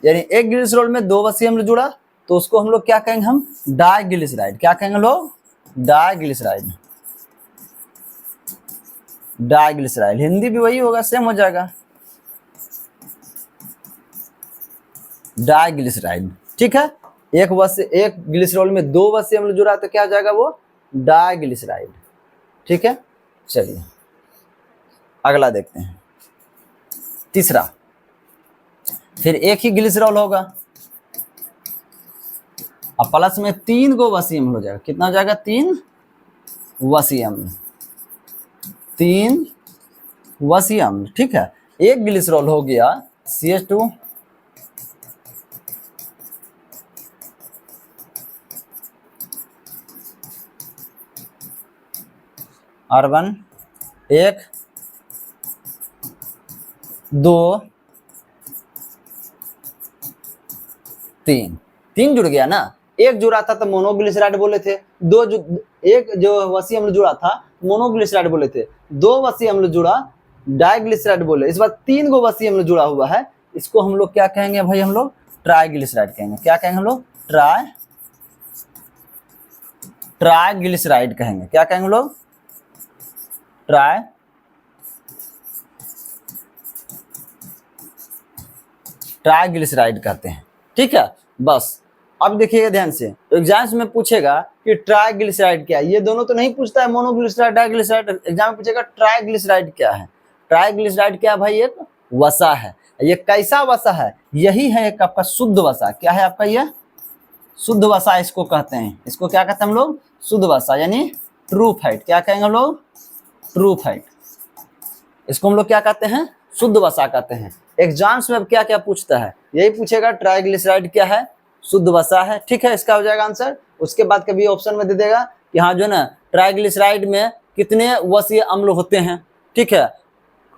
यानी एक ग्लिसरॉल में दो वसीय अम्ल जुड़ा तो उसको हम लोग क्या कहेंगे? हम डाइग्लिसराइड। क्या कहेंगे लोग? डाइग्लिसराइड। डाइग्लिसराइड हिंदी भी वही होगा, सेम हो जाएगा, डाइग्लिसराइड। ठीक है, एक ग्लिसरॉल में दो वसीय अम्ल जुड़ा तो क्या हो जाएगा? वो डाइग्लिसराइड। ठीक है, चलिए अगला देखते हैं, तीसरा। फिर एक ही ग्लिसरॉल होगा, अब प्लस में 3 गो वसी अम्ल हो जाएगा। कितना हो जाएगा? 3 वसी अम्ल, 3 वसी अम्ल। ठीक है, एक ग्लिसरॉल हो गया CH2 R1, 1 2 3, 3 जुड़ गया ना। एक जुड़ा था तो मोनोग्लिसराइड बोले थे, एक जो वसी अम्ल जुड़ा था मोनोग्लिसराइड बोले थे, 2 वसी अम्ल जुड़ा डाइग्लिसराइड बोले। इस बार 3 गो वसी अम्ल जुड़ा हुआ है, इसको हम लोग क्या कहेंगे भाई? हम लोग ट्राइग्लिसराइड कहेंगे। क्या कहेंगे हम लोग? ट्राइग्लिसराइड कहेंगे। क्या कहेंगे हम लोग? ट्राइग्लिसराइड कहते हैं। ठीक है, बस अब देखिएगा ध्यान से, एग्जाम्स में पूछेगा कि ट्राइग्लिसराइड क्या है। ये दोनों तो नहीं पूछता है, मोनोग्लिसराइड डाइग्लिसराइड। एग्जाम में पूछेगा ट्राइग्लिसराइड क्या है। ट्राइग्लिसराइड क्या है भाई? एक वसा है। ये कैसा वसा है? यही है एक आपका शुद्ध वसा। क्या है आपका? यह शुद्ध वसा इसको कहते हैं। इसको क्या कहते हैं हम लोग? शुद्ध वसा, यानी ट्रू फैट। क्या कहेंगे हम लोग? True fat. इसको हम लोग क्या कहते हैं? शुद्ध वसा कहते हैं। एग्जाम्स में अब क्या क्या पूछता है? यही पूछेगा ट्राइग्लिसराइड क्या है? शुद्ध वसा है। ठीक है, इसका हो जाएगा आंसर। उसके बाद कभी ऑप्शन में दे देगा कि हाँ जो है ना, ट्राइग्लिसराइड में कितने वसीय अम्ल होते हैं। ठीक है,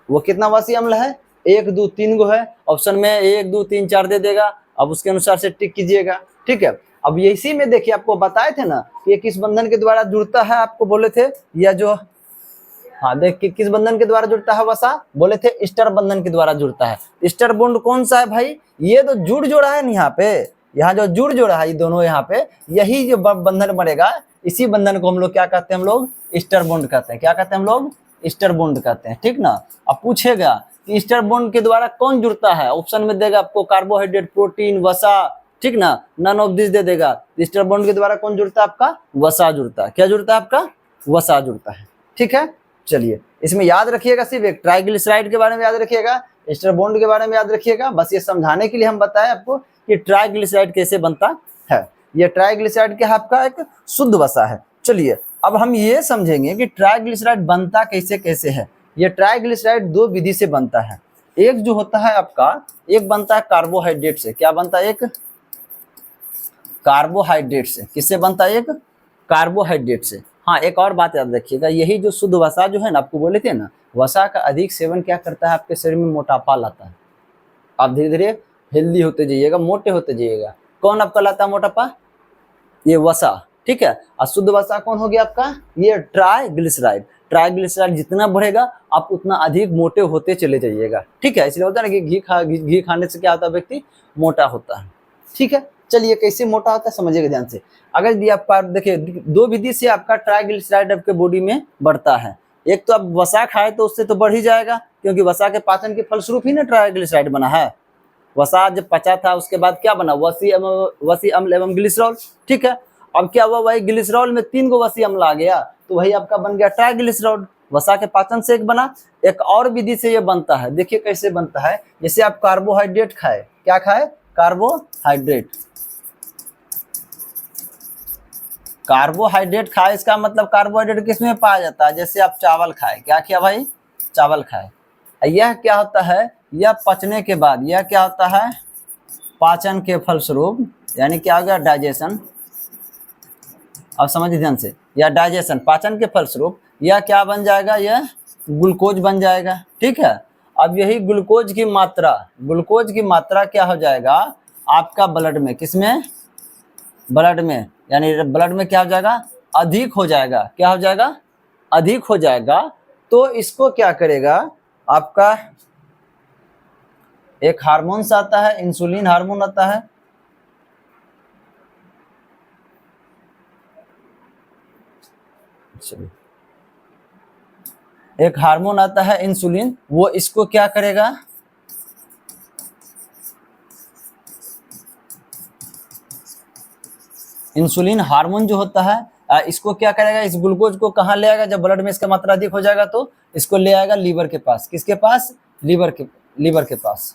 वो कितना वसीय अम्ल है? 1 2 3 गो है। ऑप्शन में 1 2 3 4 दे देगा, अब उसके अनुसार से टिक कीजिएगा। ठीक है, अब इसी में देखिए आपको बताए थे ना कि ये किस बंधन के द्वारा जुड़ता है, आपको बोले थे। या जो हाँ देख कि किस बंधन के द्वारा जुड़ता है वसा? बोले थे स्टर बंधन के द्वारा जुड़ता है। स्टर बॉन्ड कौन सा है भाई? ये तो जुड़ जोड़ा है ना, यहाँ जो जुड़ जोड़ा है ये दोनों, यहाँ पे यही जो बंधन बनेगा, इसी बंधन को हम लोग क्या कहते हैं? हम लोग स्टर बॉन्ड कहते हैं। क्या कहते हैं हम लोग? स्टर बॉन्ड कहते हैं। ठीक ना। अब पूछेगा कि स्टर बॉन्ड के द्वारा कौन जुड़ता है, ऑप्शन में देगा आपको कार्बोहाइड्रेट, प्रोटीन, वसा। ठीक ना, नन ऑफ दिस दे देगा। स्टर बॉन्ड के द्वारा कौन जुड़ता है? आपका वसा जुड़ता है। क्या जुड़ता है? आपका वसा जुड़ता है। ठीक है, चलिए इसमें याद रखिएगा, सिर्फ एक ट्राइग्लिसराइड के बारे में याद रखिएगा, स्टर बॉन्ड के बारे में याद रखिएगा। बस ये समझाने के लिए हम बताएं आपको कि ट्राइग्लिसराइड कैसे बनता है। ये ट्राइग्लिसराइड क्या है? आपका एक शुद्ध वसा है। चलिए अब हम ये समझेंगे कि ट्राइग्लिसराइड बनता कैसे कैसे है। ये ट्राइग्लिसराइड 2 विधि से बनता है। एक जो होता है आपका, एक बनता है कार्बोहाइड्रेट से। क्या बनता है? एक कार्बोहाइड्रेट से। किससे बनता है? एक कार्बोहाइड्रेट से। हाँ, एक और बात याद रखिएगा, यही जो शुद्ध वसा जो है ना, आपको बोले थे ना, वसा का अधिक सेवन क्या करता है? आपके शरीर में मोटापा लाता है। आप धीरे धीरे हेल्दी होते जाइएगा, मोटे होते जाइएगा। कौन आपका लाता है मोटापा? ये वसा। ठीक है, और शुद्ध वसा कौन हो गया आपका? ये ट्राइग्लिसराइड। ट्राइग्लिसराइड जितना बढ़ेगा आप उतना अधिक मोटे होते चले जाइएगा। ठीक है, इसलिए होता है ना कि घी खाने से क्या होता है? व्यक्ति मोटा होता है। ठीक है, चलिए कैसे मोटा होता है समझिएगा ध्यान से। अगर यदि आपका देखिए 2 विधि से आपका ट्राइग्लिसराइड आपके बॉडी में बढ़ता है। एक तो आप वसा खाए तो उससे तो बढ़ ही जाएगा, क्योंकि वसा के पाचन के फलस्वरूप ही ना ट्राइग्लिसराइड बना है। वसा जब पचा था उसके बाद क्या बना? वसी अम्ल एवं ग्लिसरॉल। ठीक है, अब क्या हुआ? वही ग्लिसरॉल में 3 गो वसी अम्ल आ गया, तो वही आपका बन गया ट्राइग्लिसरॉल। वसा के पाचन से एक बना। एक और विधि से ये बनता है, देखिए कैसे बनता है। जैसे आप कार्बोहाइड्रेट खाए, क्या खाए? कार्बोहाइड्रेट। कार्बोहाइड्रेट खाए, इसका मतलब कार्बोहाइड्रेट किसमें पाया जाता है? जैसे आप चावल खाए, क्या किया भाई? चावल खाए। यह क्या होता है? यह पचने के बाद, यह क्या होता है? पाचन के फलस्वरूप, यानी क्या हो गया? डाइजेशन। अब समझिए ध्यान से, यह डाइजेशन, पाचन के फलस्वरूप यह क्या बन जाएगा? यह ग्लूकोज बन जाएगा। ठीक है, अब यही ग्लूकोज की मात्रा क्या हो जाएगा? आपका ब्लड में, किसमें? ब्लड में, यानी ब्लड में क्या हो जाएगा? अधिक हो जाएगा। क्या हो जाएगा? अधिक हो जाएगा। तो इसको क्या करेगा? आपका एक हार्मोन आता है, इंसुलिन हार्मोन आता है। एक हार्मोन आता है इंसुलिन, वो इसको क्या करेगा? इंसुलिन हार्मोन जो होता है, इसको क्या करेगा, इस ग्लूकोज को कहाँ ले आएगा, जब ब्लड में इसका मात्रा अधिक हो जाएगा तो इसको ले आएगा लीवर के पास। किसके पास, लीवर के पास,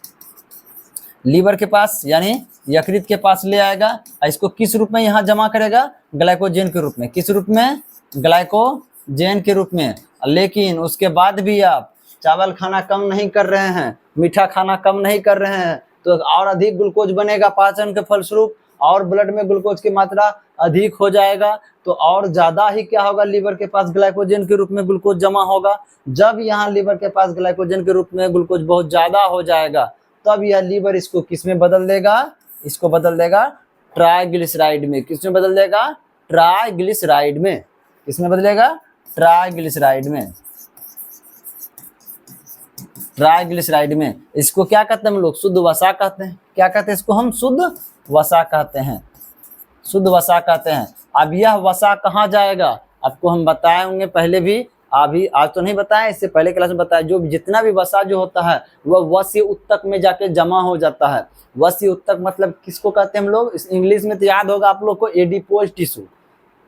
लीवर के पास यानी यकृत के पास ले आएगा। इसको किस रूप में यहाँ जमा करेगा, ग्लाइकोजन के रूप में। किस रूप में, ग्लाइकोजन के रूप में। लेकिन उसके बाद भी आप चावल खाना कम नहीं कर रहे हैं, मीठा खाना कम नहीं कर रहे हैं, तो और अधिक ग्लूकोज बनेगा पाचन के फलस्वरूप, और ब्लड में ग्लूकोज की मात्रा अधिक हो जाएगा, तो और ज्यादा ही क्या होगा, लीवर के पास ग्लाइकोजन के रूप में ग्लूकोज जमा होगा। जब यहाँ लीवर के पास ग्लाइकोजन के रूप में ग्लूकोज बहुत ज्यादा हो जाएगा, तब यह लीवर इसको किस में बदल देगा, इसको बदल देगा ट्राइग्लिसराइड में। किस में बदल देगा, ट्राइग्लिसराइड में। किस में बदलेगा, ट्राइग्लिसराइड में, ट्राइग्लिसराइड में। इसको क्या कहते हैं हम लोग, शुद्ध वसा कहते हैं। क्या कहते हैं इसको हम, शुद्ध वसा कहते हैं, शुद्ध वसा कहते हैं। अब यह वसा कहाँ जाएगा, आपको हम बताए होंगे पहले भी, अभी आज तो नहीं बताया, इससे पहले क्लास में बताया। जो जितना भी वसा जो होता है वह वस्य उत्तक में जाके जमा हो जाता है। वस्य उत्तक मतलब किसको कहते हैं हम लोग, इंग्लिश में तो याद होगा आप लोग को, एडिपोज टिश्यू।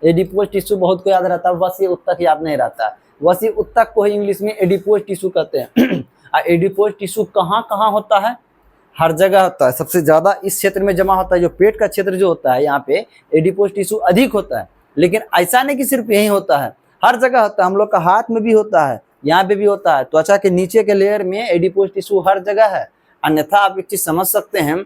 एडिपोज टिश्यू बहुत को याद रहता है, वस्य उत्तक याद नहीं रहता है। वस्य उत्तक को ही इंग्लिश में एडिपोज टिश्यू कहते हैं। एडिपोज टिश्यू कहाँ कहाँ होता है, हर जगह होता है। सबसे ज्यादा इस क्षेत्र में जमा होता है, जो पेट का क्षेत्र जो होता है, यहाँ पे एडिपोज टिश्यू अधिक होता है। लेकिन ऐसा नहीं कि सिर्फ यही होता है, हर जगह होता है। हम लोग का हाथ में भी होता है, यहाँ पे भी होता है। त्वचा के नीचे के लेयर में एडिपोज टिश्यू हर जगह है। अन्यथा आप एक चीज समझ सकते हैं,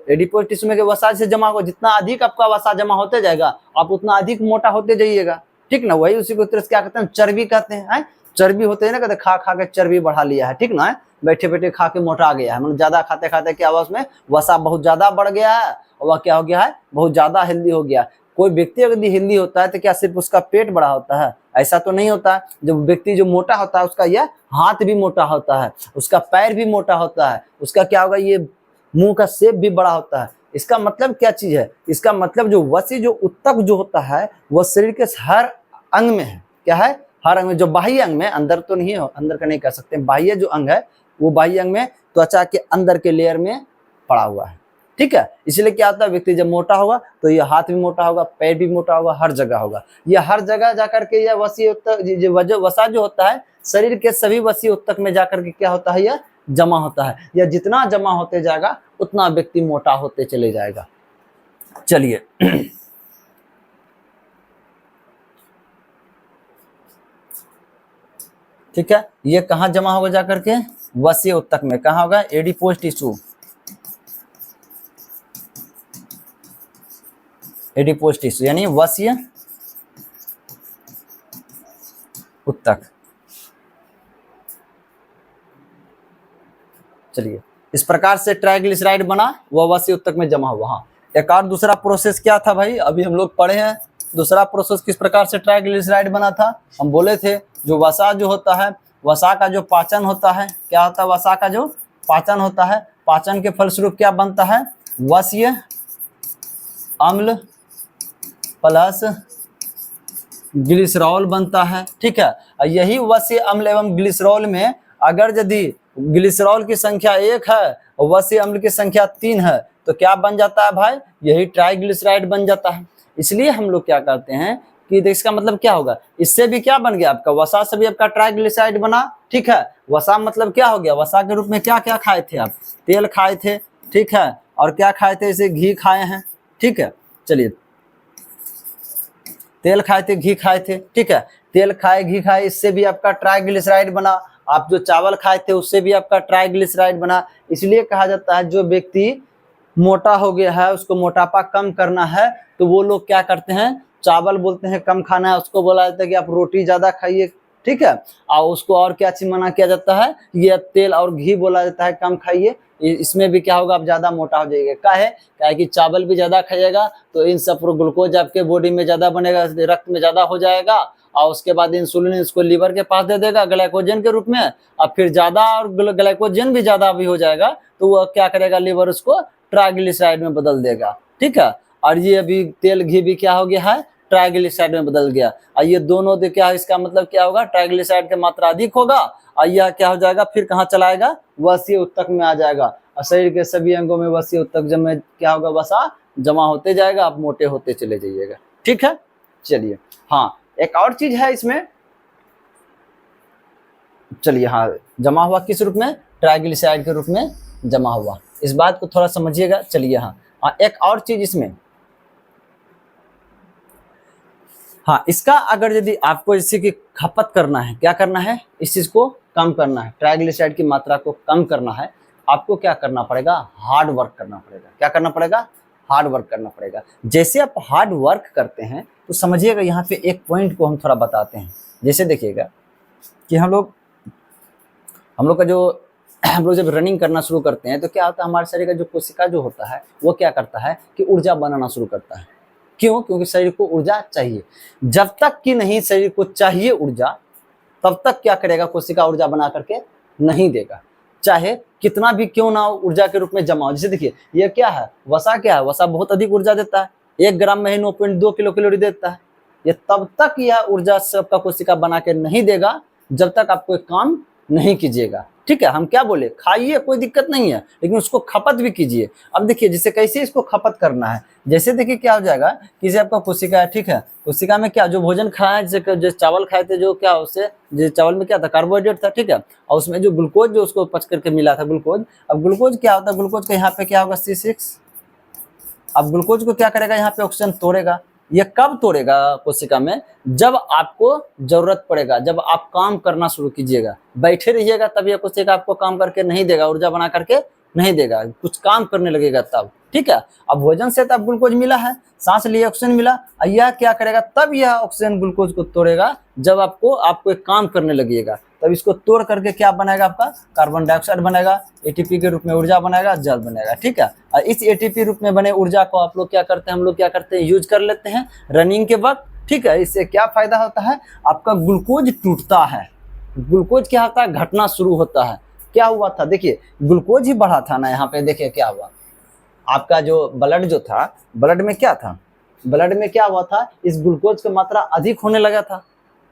एडिपोज टिश्यू में वसा से जमा होगा, जितना अधिक आपका वसा जमा होते जाएगा आप उतना अधिक मोटा होते जाइएगा, ठीक ना। वही उसी को तरह से क्या कहते हैं, चर्बी कहते हैं। चर्बी होते हैं ना, कहते खा खा के चर्बी बढ़ा लिया है, ठीक ना, बैठे बैठे खा के मोटा गया है। मतलब ज्यादा खाते खाते क्या हुआ, उसमें वसा बहुत ज्यादा बढ़ गया है और वह क्या हो गया है, बहुत ज्यादा हेल्दी हो गया। कोई व्यक्ति अगर हेल्दी होता है तो क्या सिर्फ उसका पेट बड़ा होता है, ऐसा तो नहीं होता है। जो व्यक्ति जो मोटा होता है उसका यह हाथ भी मोटा होता है, उसका पैर भी मोटा होता है, उसका क्या होगा, ये मुंह का शेप भी बड़ा होता है। इसका मतलब क्या चीज है, इसका मतलब जो वसी जो उत्तक जो होता है वह शरीर के हर अंग में है। क्या है, हर अंग में। जो बाह्य अंग में, अंदर तो नहीं है, अंदर का नहीं कह सकते, बाह्य जो अंग है वो बाह्य अंग में त्वचा के अंदर के लेयर में पड़ा हुआ है, ठीक है। इसलिए क्या होता है, व्यक्ति जब मोटा होगा तो यह हाथ भी मोटा होगा, पैर भी मोटा होगा, हर जगह होगा। यह हर जगह जाकर के यह वसी उत्तक वसा जो होता है शरीर के सभी वसी उत्तक में जाकर के क्या होता है, यह जमा होता है। यह जितना जमा होते जाएगा उतना व्यक्ति मोटा होते चले जाएगा। चलिए ठीक है, ये कहाँ जमा होगा जाकर के, वसीय उत्तक में। कहाँ होगा, एडिपोज टिश्यू, एडिपोज टिश्यू यानी वसीय उत्तक। चलिए, इस प्रकार से ट्राइग्लिसराइड बना, वह वसीय उत्तक में जमा हुआ। हाँ, एक और दूसरा प्रोसेस क्या था भाई, अभी हम लोग पढ़े हैं। दूसरा प्रोसेस किस प्रकार से ट्राइग्लिसराइड बना था, हम बोले थे जो वसा जो होता है, वसा का जो पाचन होता है, क्या होता है, वसा का जो पाचन होता है, पाचन के फलस्वरूप क्या बनता है, वसीय अम्ल प्लस ग्लिसरॉल बनता है, ठीक है। यही वसीय अम्ल एवं ग्लिसरॉल में अगर यदि ग्लिसरॉल की संख्या 1 है और वसीय अम्ल की संख्या 3 है तो क्या बन जाता है भाई, यही ट्राइग्लिसराइड बन जाता है। इसलिए हम लोग क्या करते हैं कि इसका मतलब क्या होगा, इससे भी क्या बन गया आपका, वसा से भी आपका ट्राइग्लिसराइड बना, ठीक है। वसा मतलब क्या हो गया, वसा के रूप में क्या क्या खाए थे आप, तेल खाए थे, ठीक है, और क्या खाए थे, इसे घी खाए हैं, ठीक है। चलिए, तेल खाए थे, घी खाए थे, ठीक है। तेल खाए, घी खाए, इससे भी आपका ट्राइग्लिसराइड बना। आप जो चावल खाए थे उससे भी आपका ट्राइग्लिसराइड बना। इसलिए कहा जाता है जो व्यक्ति मोटा हो गया है, उसको मोटापा कम करना है, तो वो लोग क्या करते हैं, चावल बोलते हैं कम खाना है, उसको बोला जाता है कि आप रोटी ज्यादा खाइए, ठीक है। और उसको और क्या चीज मना किया जाता है, ये तेल और घी बोला जाता है कम खाइए। इसमें भी क्या होगा, आप ज्यादा मोटा हो जाइएगा। क्या है कि चावल भी ज्यादा खाइएगा तो इन सब ग्लूकोज आपके बॉडी में ज्यादा बनेगा, रक्त में ज्यादा हो जाएगा, और उसके बाद इंसुलिन इसको लीवर के पास दे देगा ग्लाइकोजन के रूप में, और फिर ज्यादा और ग्लाइकोजन भी ज्यादा भी हो जाएगा तो वह क्या करेगा, लीवर उसको ट्राइग्लिसराइड में बदल देगा, ठीक है। और ये अभी तेल घी भी क्या हो गया है, ट्राइग्लिसराइड में बदल गया। और ये दोनों दे क्या है, इसका मतलब क्या होगा, ट्राइग्लिसराइड की मात्रा अधिक होगा और यह क्या हो जाएगा, फिर कहाँ चलाएगा, वसीय उत्तक में आ जाएगा। और शरीर के सभी अंगों में वसीय उत्तक जब में क्या होगा, वसा जमा होते जाएगा, आप मोटे होते चले जाइएगा, ठीक है। चलिए हाँ, एक और चीज है इसमें, चलिए हाँ, जमा हुआ किस रूप में, ट्राइग्लिसराइड के रूप में जमा हुआ, इस बात को थोड़ा समझिएगा। चलिए हाँ, एक और चीज इसमें, हाँ, इसका अगर यदि आपको इसी की खपत करना है, क्या करना है, इस चीज को कम करना है, ट्राइग्लिसराइड की मात्रा को कम करना है, आपको क्या करना पड़ेगा, हार्ड वर्क करना पड़ेगा। क्या करना पड़ेगा, हार्ड वर्क करना पड़ेगा। जैसे आप हार्ड वर्क करते हैं तो समझिएगा, यहाँ पे एक पॉइंट को हम थोड़ा बताते हैं। जैसे देखिएगा कि हम लोग का जो हम लोग जब रनिंग करना शुरू करते हैं तो क्या होता है, हमारे शरीर का जो कोशिका जो होता है वो क्या करता है कि ऊर्जा बनाना शुरू करता है। क्यों, क्योंकि शरीर को ऊर्जा चाहिए। जब तक कि नहीं शरीर को चाहिए ऊर्जा, तब तक क्या करेगा, कोशिका ऊर्जा बना करके नहीं देगा, चाहे कितना भी क्यों ना ऊर्जा के रूप में जमा हो। जैसे देखिए ये क्या है, वसा क्या है, वसा बहुत अधिक ऊर्जा देता है, 1 ग्राम में ही 9.2 किलो कैलोरी देता है। ये तब तक यह ऊर्जा सबका कोशिका बना के नहीं देगा जब तक आप कोई काम नहीं कीजिएगा। ठीक है, हम क्या बोले, खाइए कोई दिक्कत नहीं है, लेकिन उसको खपत भी कीजिए। अब देखिए जैसे कैसे इसको खपत करना है, जैसे देखिए क्या हो जाएगा कि जैसे आपका कोशिका है, ठीक है, कोशिका में क्या जो भोजन खाया, जैसे चावल खाए थे, जो क्या उससे, जो चावल में क्या था, कार्बोहाइड्रेट था, ठीक है, और उसमें जो ग्लूकोज जो उसको पच करके मिला था ग्लूकोज। अब ग्लूकोज क्या होता है, ग्लूकोज का यहाँ पे क्या होगा, C6। अब ग्लूकोज को क्या करेगा, यहाँ पे ऑक्सीजन तोड़ेगा। ये कब तोड़ेगा कोशिका में, जब आपको जरूरत पड़ेगा, जब आप काम करना शुरू कीजिएगा। बैठे रहिएगा तब ये कोशिका आपको काम करके नहीं देगा, ऊर्जा बना करके नहीं देगा, कुछ काम करने लगेगा तब। ठीक है, अब भोजन से तब ग्लूकोज मिला है, सांस लिए ऑक्सीजन मिला, यह क्या करेगा, तब यह ऑक्सीजन ग्लूकोज को तोड़ेगा जब आपको एक काम करने लगेगा। तब इसको तोड़ करके क्या बनाएगा, आपका कार्बन डाइऑक्साइड बनेगा, एटीपी के रूप में ऊर्जा बनेगा, जल बनेगा। ठीक है, और इस एटीपी रूप में बने ऊर्जा को आप लोग क्या करते हैं, हम लोग क्या करते हैं, यूज कर लेते हैं रनिंग के वक्त। ठीक है, इससे क्या फायदा होता है, आपका ग्लूकोज टूटता है, ग्लूकोज क्या होता है, घटना शुरू होता है। क्या हुआ था, देखिए ग्लूकोज ही बढ़ा था ना, यहाँ पे देखिए क्या हुआ, आपका जो ब्लड जो था, ब्लड में क्या था, ब्लड में क्या हुआ था, इस ग्लूकोज की मात्रा अधिक होने लगा था।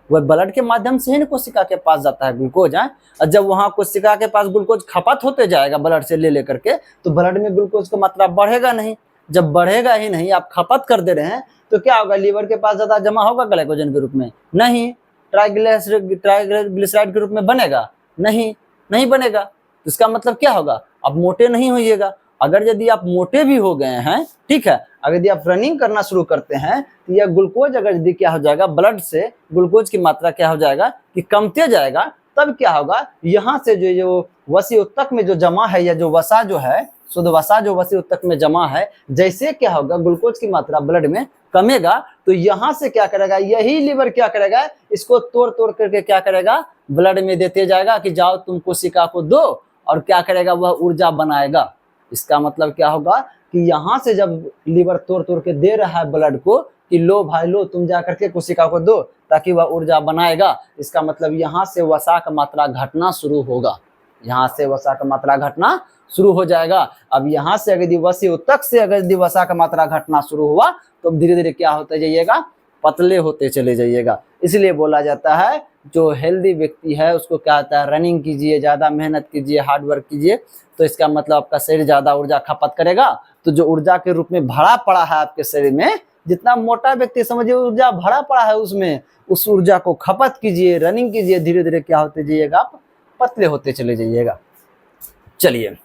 वह ब्लड के माध्यम से ही कोशिका के पास जाता है ग्लूकोज है, और जब वहां कोशिका के पास ग्लूकोज खपत होते जाएगा ब्लड से ले करके, तो ब्लड में ग्लूकोज की मात्रा बढ़ेगा नहीं। जब बढ़ेगा ही नहीं, आप खपत कर दे रहे हैं, तो क्या होगा, लीवर के पास ज्यादा जमा होगा ग्लाइकोजन के रूप में, नहीं। ट्राइग्लिसराइड के रूप में बनेगा, नहीं बनेगा। तो इसका मतलब क्या होगा, आप मोटे नहीं होइएगा। अगर यदि आप मोटे भी हो गए हैं, ठीक है, अगर यदि आप रनिंग करना शुरू करते हैं, तो यह ग्लूकोज अगर यदि क्या हो जाएगा, ब्लड से ग्लूकोज की मात्रा क्या हो जाएगा कि कमते जाएगा, तब क्या होगा, यहाँ से जो वसी उत्तक में जो जमा है, या जो वसा जो है, शुद्ध वसा जो वसी उत्तक में जमा है, जैसे क्या होगा, ग्लूकोज की मात्रा ब्लड में कमेगा, तो यहाँ से क्या करेगा, यही लीवर क्या करेगा, इसको तोड़ करके क्या करेगा, ब्लड में देते जाएगा कि जाओ तुम कोशिका को दो, और क्या करेगा, वह ऊर्जा बनाएगा। इसका मतलब क्या होगा कि यहाँ से जब लीवर तोड़ के दे रहा है ब्लड को कि लो भाई लो, तुम जा करके कोशिका को दो ताकि वह ऊर्जा बनाएगा, इसका मतलब यहाँ से वसा का मात्रा घटना शुरू होगा, यहाँ से वसा का मात्रा घटना शुरू हो जाएगा। अब यहाँ से अगर वसी उत्तक से अगर वसा का मात्रा घटना शुरू हुआ, तो धीरे धीरे क्या होते जाइएगा, पतले होते चले जाइएगा। इसलिए बोला जाता है जो हेल्दी व्यक्ति है उसको क्या होता है, रनिंग कीजिए, ज़्यादा मेहनत कीजिए, हार्ड वर्क कीजिए, तो इसका मतलब आपका शरीर ज़्यादा ऊर्जा खपत करेगा। तो जो ऊर्जा के रूप में भरा पड़ा है आपके शरीर में, जितना मोटा व्यक्ति समझिए ऊर्जा भरा पड़ा है उसमें, उस ऊर्जा को खपत कीजिए, रनिंग कीजिए, धीरे धीरे क्या होते जाइएगा, आप पतले होते चले जाइएगा। चलिए,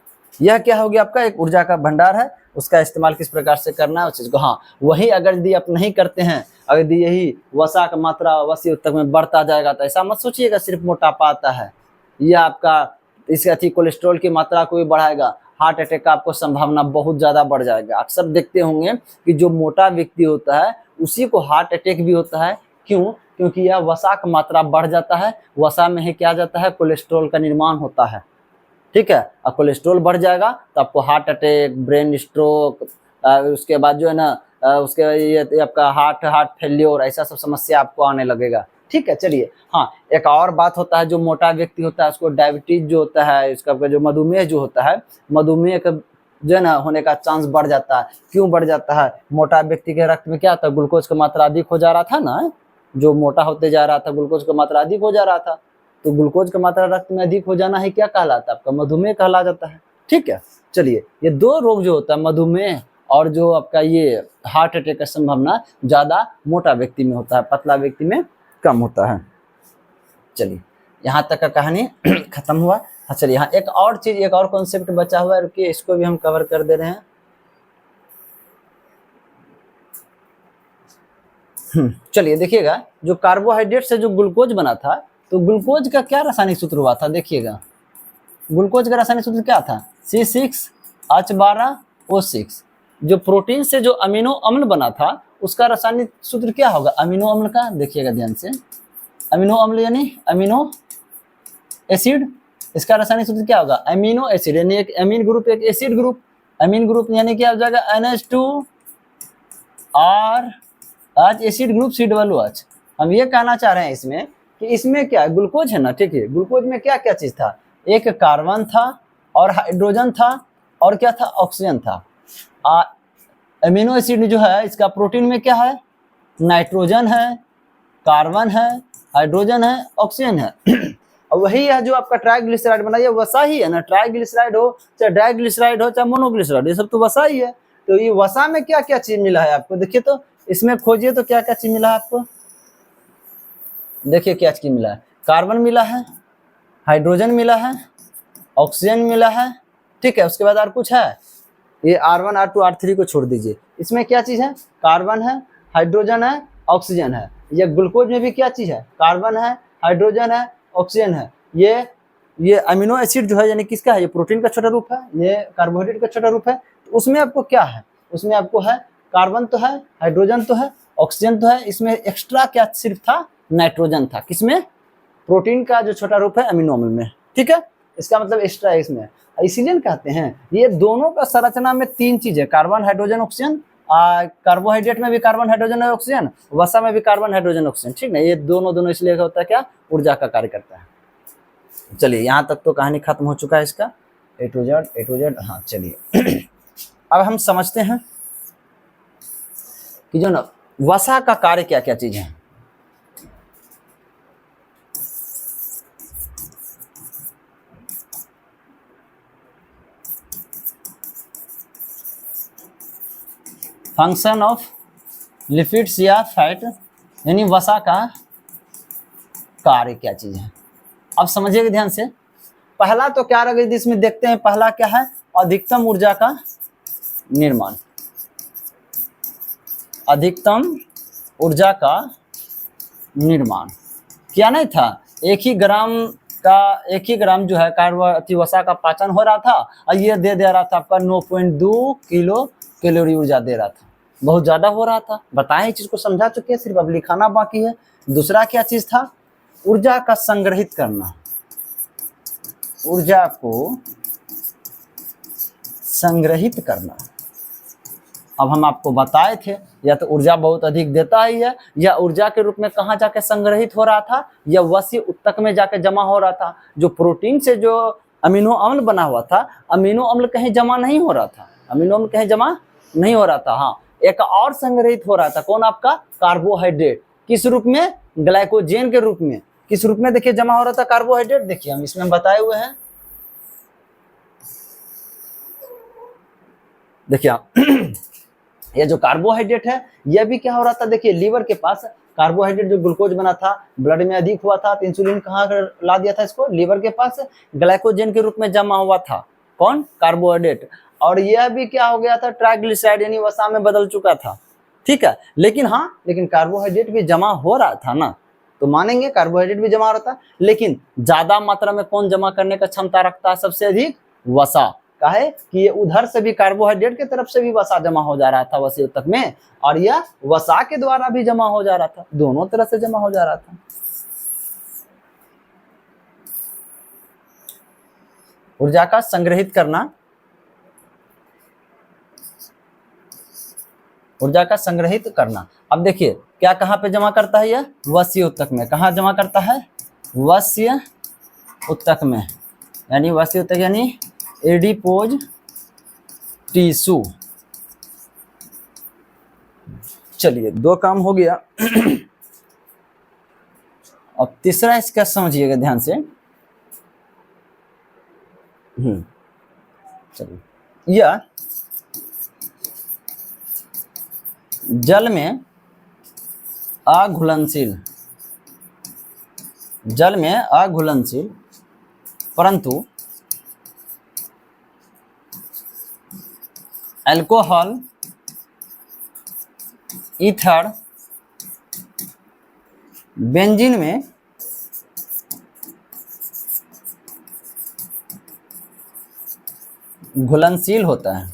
यह क्या हो गया, आपका एक ऊर्जा का भंडार है, उसका इस्तेमाल किस प्रकार से करना है उस चीज को। हाँ, वही अगर यदि आप नहीं करते हैं, अगर यदि यही वसा का मात्रा वसी उत्तक में बढ़ता जाएगा, तो ऐसा मत सोचिएगा सिर्फ मोटापा आता है, यह आपका इसके कोलेस्ट्रॉल की मात्रा को भी बढ़ाएगा, हार्ट अटैक का आपको संभावना बहुत ज़्यादा बढ़ जाएगा। अक्सर देखते होंगे कि जो मोटा व्यक्ति होता है उसी को हार्ट अटैक भी होता है। क्यों? क्योंकि यह वसा का मात्रा बढ़ जाता है, वसा में ही क्या जाता है, कोलेस्ट्रॉल का निर्माण होता है। ठीक है, और कोलेस्ट्रॉल बढ़ जाएगा तो आपको हार्ट अटैक, ब्रेन स्ट्रोक, उसके बाद जो है ना उसके ये आपका हार्ट फेल्योर, ऐसा सब समस्या आपको आने लगेगा। ठीक है, चलिए। हाँ, एक और बात होता है, जो मोटा व्यक्ति होता है उसको डायबिटीज जो होता है, इसका जो मधुमेह जो होता है, मधुमेह का जो है ना होने का चांस बढ़ जाता है। क्यों बढ़ जाता है? मोटा व्यक्ति के रक्त में क्या था, ग्लूकोज की मात्रा अधिक हो जा रहा था ना, जो मोटा होते जा रहा था ग्लूकोज की मात्रा अधिक हो जा रहा था, तो ग्लूकोज की मात्रा रक्त में अधिक हो जाना है क्या कहलाता है, आपका मधुमेह कहला जाता है। ठीक है, चलिए, ये दो रोग जो होता है, मधुमेह और जो आपका ये हार्ट अटैक का संभावना ज़्यादा मोटा व्यक्ति में होता है, पतला व्यक्ति में कम होता है। चलिए यहाँ तक का कहानी खत्म हुआ। हाँ चलिए, यहाँ एक और चीज, एक और कॉन्सेप्ट बचा हुआ है, रुकिए इसको भी हम कवर कर दे रहे हैं। चलिए देखिएगा, जो कार्बोहाइड्रेट से जो ग्लूकोज बना था, तो ग्लूकोज का क्या रासायनिक सूत्र हुआ था, देखिएगा ग्लूकोज का रासायनिक सूत्र क्या था, C6H12O6। जो प्रोटीन से जो अमीनो अम्ल बना था उसका रासायनिक सूत्र क्या होगा, अमीनो अम्ल का, देखिएगा ध्यान से, अमीनो अम्ल यानी अमीनो एसिड, इसका रासायनिक सूत्र क्या होगा, अमीनो एसिड, यानी एक अमीन ग्रुप एक एसिड ग्रुप, अमीन ग्रुप यानी क्या हो जाएगा NH2R, आज एसिड ग्रुप C OOH। हम ये कहना चाह रहे हैं इसमें कि इसमें क्या ग्लूकोज है ना, ठीक है, ग्लूकोज में क्या क्या चीज था, एक कार्बन था और हाइड्रोजन था और क्या था, ऑक्सीजन था। अमीनो एसिड जो है इसका प्रोटीन में क्या है, नाइट्रोजन है, कार्बन है, हाइड्रोजन है, ऑक्सीजन है। और वही है जो आपका ट्राइग्लिसराइड बना, ये वसा ही है ना, ट्राइग्लिसराइड हो चाहे डाइग्लिसराइड हो चाहे मोनोग्लिसराइड, ये सब तो वसा ही है। तो ये वसा में क्या क्या चीज मिला है आपको, देखिए तो इसमें खोजिए तो क्या क्या चीज मिला है आपको, देखिए क्या चीज मिला है, कार्बन मिला है, हाइड्रोजन मिला है, ऑक्सीजन मिला है, ठीक है। उसके बाद और कुछ है, ये R1 R2 R3 को छोड़ दीजिए, इसमें क्या चीज है, कार्बन है, हाइड्रोजन है, ऑक्सीजन है। ये ग्लूकोज में भी क्या चीज है, कार्बन है, हाइड्रोजन है, ऑक्सीजन है। ये अमीनो एसिड जो है यानी किसका है, ये प्रोटीन का छोटा रूप है, ये कार्बोहाइड्रेट का छोटा रूप है। तो उसमें आपको क्या है, उसमें आपको है कार्बन तो है, हाइड्रोजन तो है, ऑक्सीजन तो है, इसमें एक्स्ट्रा क्या सिर्फ था, नाइट्रोजन था, किसमें, प्रोटीन का जो छोटा रूप है अमीनो अम्ल में, ठीक है। इसका मतलब एक्स्ट्रा है इसमें, इसीलिए कहते हैं ये दोनों का संरचना में तीन चीज है, कार्बन हाइड्रोजन ऑक्सीजन, कार्बोहाइड्रेट में भी कार्बन हाइड्रोजन और ऑक्सीजन, वसा में भी कार्बन हाइड्रोजन ऑक्सीजन, ठीक ना। ये दोनों इसलिए होता है क्या, ऊर्जा का कार्य करता है। चलिए यहाँ तक तो कहानी खत्म हो चुका है इसका, ए टू जेड। हाँ चलिए अब हम समझते हैं कि जो ना वसा का कार्य क्या क्या चीज है। फंक्शन ऑफ लिपिड्स या फैट, यानी वसा का कार्य क्या चीज है। अब समझिएगा ध्यान से, पहला तो क्या रहा इसमें देखते हैं, पहला क्या है, अधिकतम ऊर्जा का निर्माण, अधिकतम ऊर्जा का निर्माण। क्या नहीं था, एक ही ग्राम जो है कार्बो वसा का पाचन हो रहा था, और ये दे रहा था आपका 9.2 किलो कैलोरी ऊर्जा दे रहा था, बहुत ज्यादा हो रहा था। बताएं इस चीज को समझा चुके हैं, सिर्फ अब लिखाना बाकी है। दूसरा क्या चीज था, ऊर्जा का संग्रहित करना, ऊर्जा को संग्रहित करना। अब हम आपको बताए थे, या तो ऊर्जा बहुत अधिक देता ही है, या ऊर्जा के रूप में कहाँ जाके संग्रहित हो रहा था, या वसी उत्तक में जाके जमा हो रहा था। जो प्रोटीन से जो अमीनो अम्ल बना हुआ था, अमीनो अम्ल कहीं जमा नहीं हो रहा था, अमीनो अम्ल कहीं जमा नहीं हो रहा था। हाँ, एक और संग्रहित हो रहा था, कौन, आपका कार्बोहाइड्रेट। किस रूप में, ग्लाइकोजेन के रूप में। किस रूप में देखिए जमा हो रहा था कार्बोहाइड्रेट, देखिए हम इसमें बताए हुए हैं, देखिए ये जो कार्बोहाइड्रेट है यह भी क्या हो रहा था, देखिए लीवर के पास कार्बोहाइड्रेट जो ग्लूकोज बना था, ब्लड में अधिक हुआ था, तो इंसुलिन कहाँ ला दिया था इसको, लीवर के पास ग्लाइकोजेन के रूप में जमा हुआ था, कौन, कार्बोहाइड्रेट। और यह भी क्या हो गया था, ट्राइग्लिसराइड यानी वसा में बदल चुका था, ठीक है। लेकिन कार्बोहाइड्रेट भी जमा हो रहा था ना, तो मानेंगे कार्बोहाइड्रेट भी जमा हो रहा था, लेकिन ज्यादा मात्रा में कौन जमा करने का क्षमता रखता है, सबसे अधिक वसा। काहे कि ये उधर से भी कार्बोहाइड्रेट के तरफ से भी वसा जमा हो जा रहा था वसी उत्तक में, और यह वसा के द्वारा भी जमा हो जा रहा था, दोनों तरह से जमा हो जा रहा था। ऊर्जा का संग्रहित करना, ऊर्जा का संग्रहित करना। अब देखिए क्या कहाँ पे जमा करता है, यह वसी उत्तक में। कहाँ जमा करता है, वस्य उत्तक में, यानी वसी उत्तक यानी एडिपोज टिश्यू। चलिए दो काम हो गया। अब तीसरा इसका समझिएगा ध्यान से। चलिए, यह जल में अघुलनशील, जल में अघुलनशील परंतु अल्कोहल, ईथर, बेंजीन में घुलनशील होता है।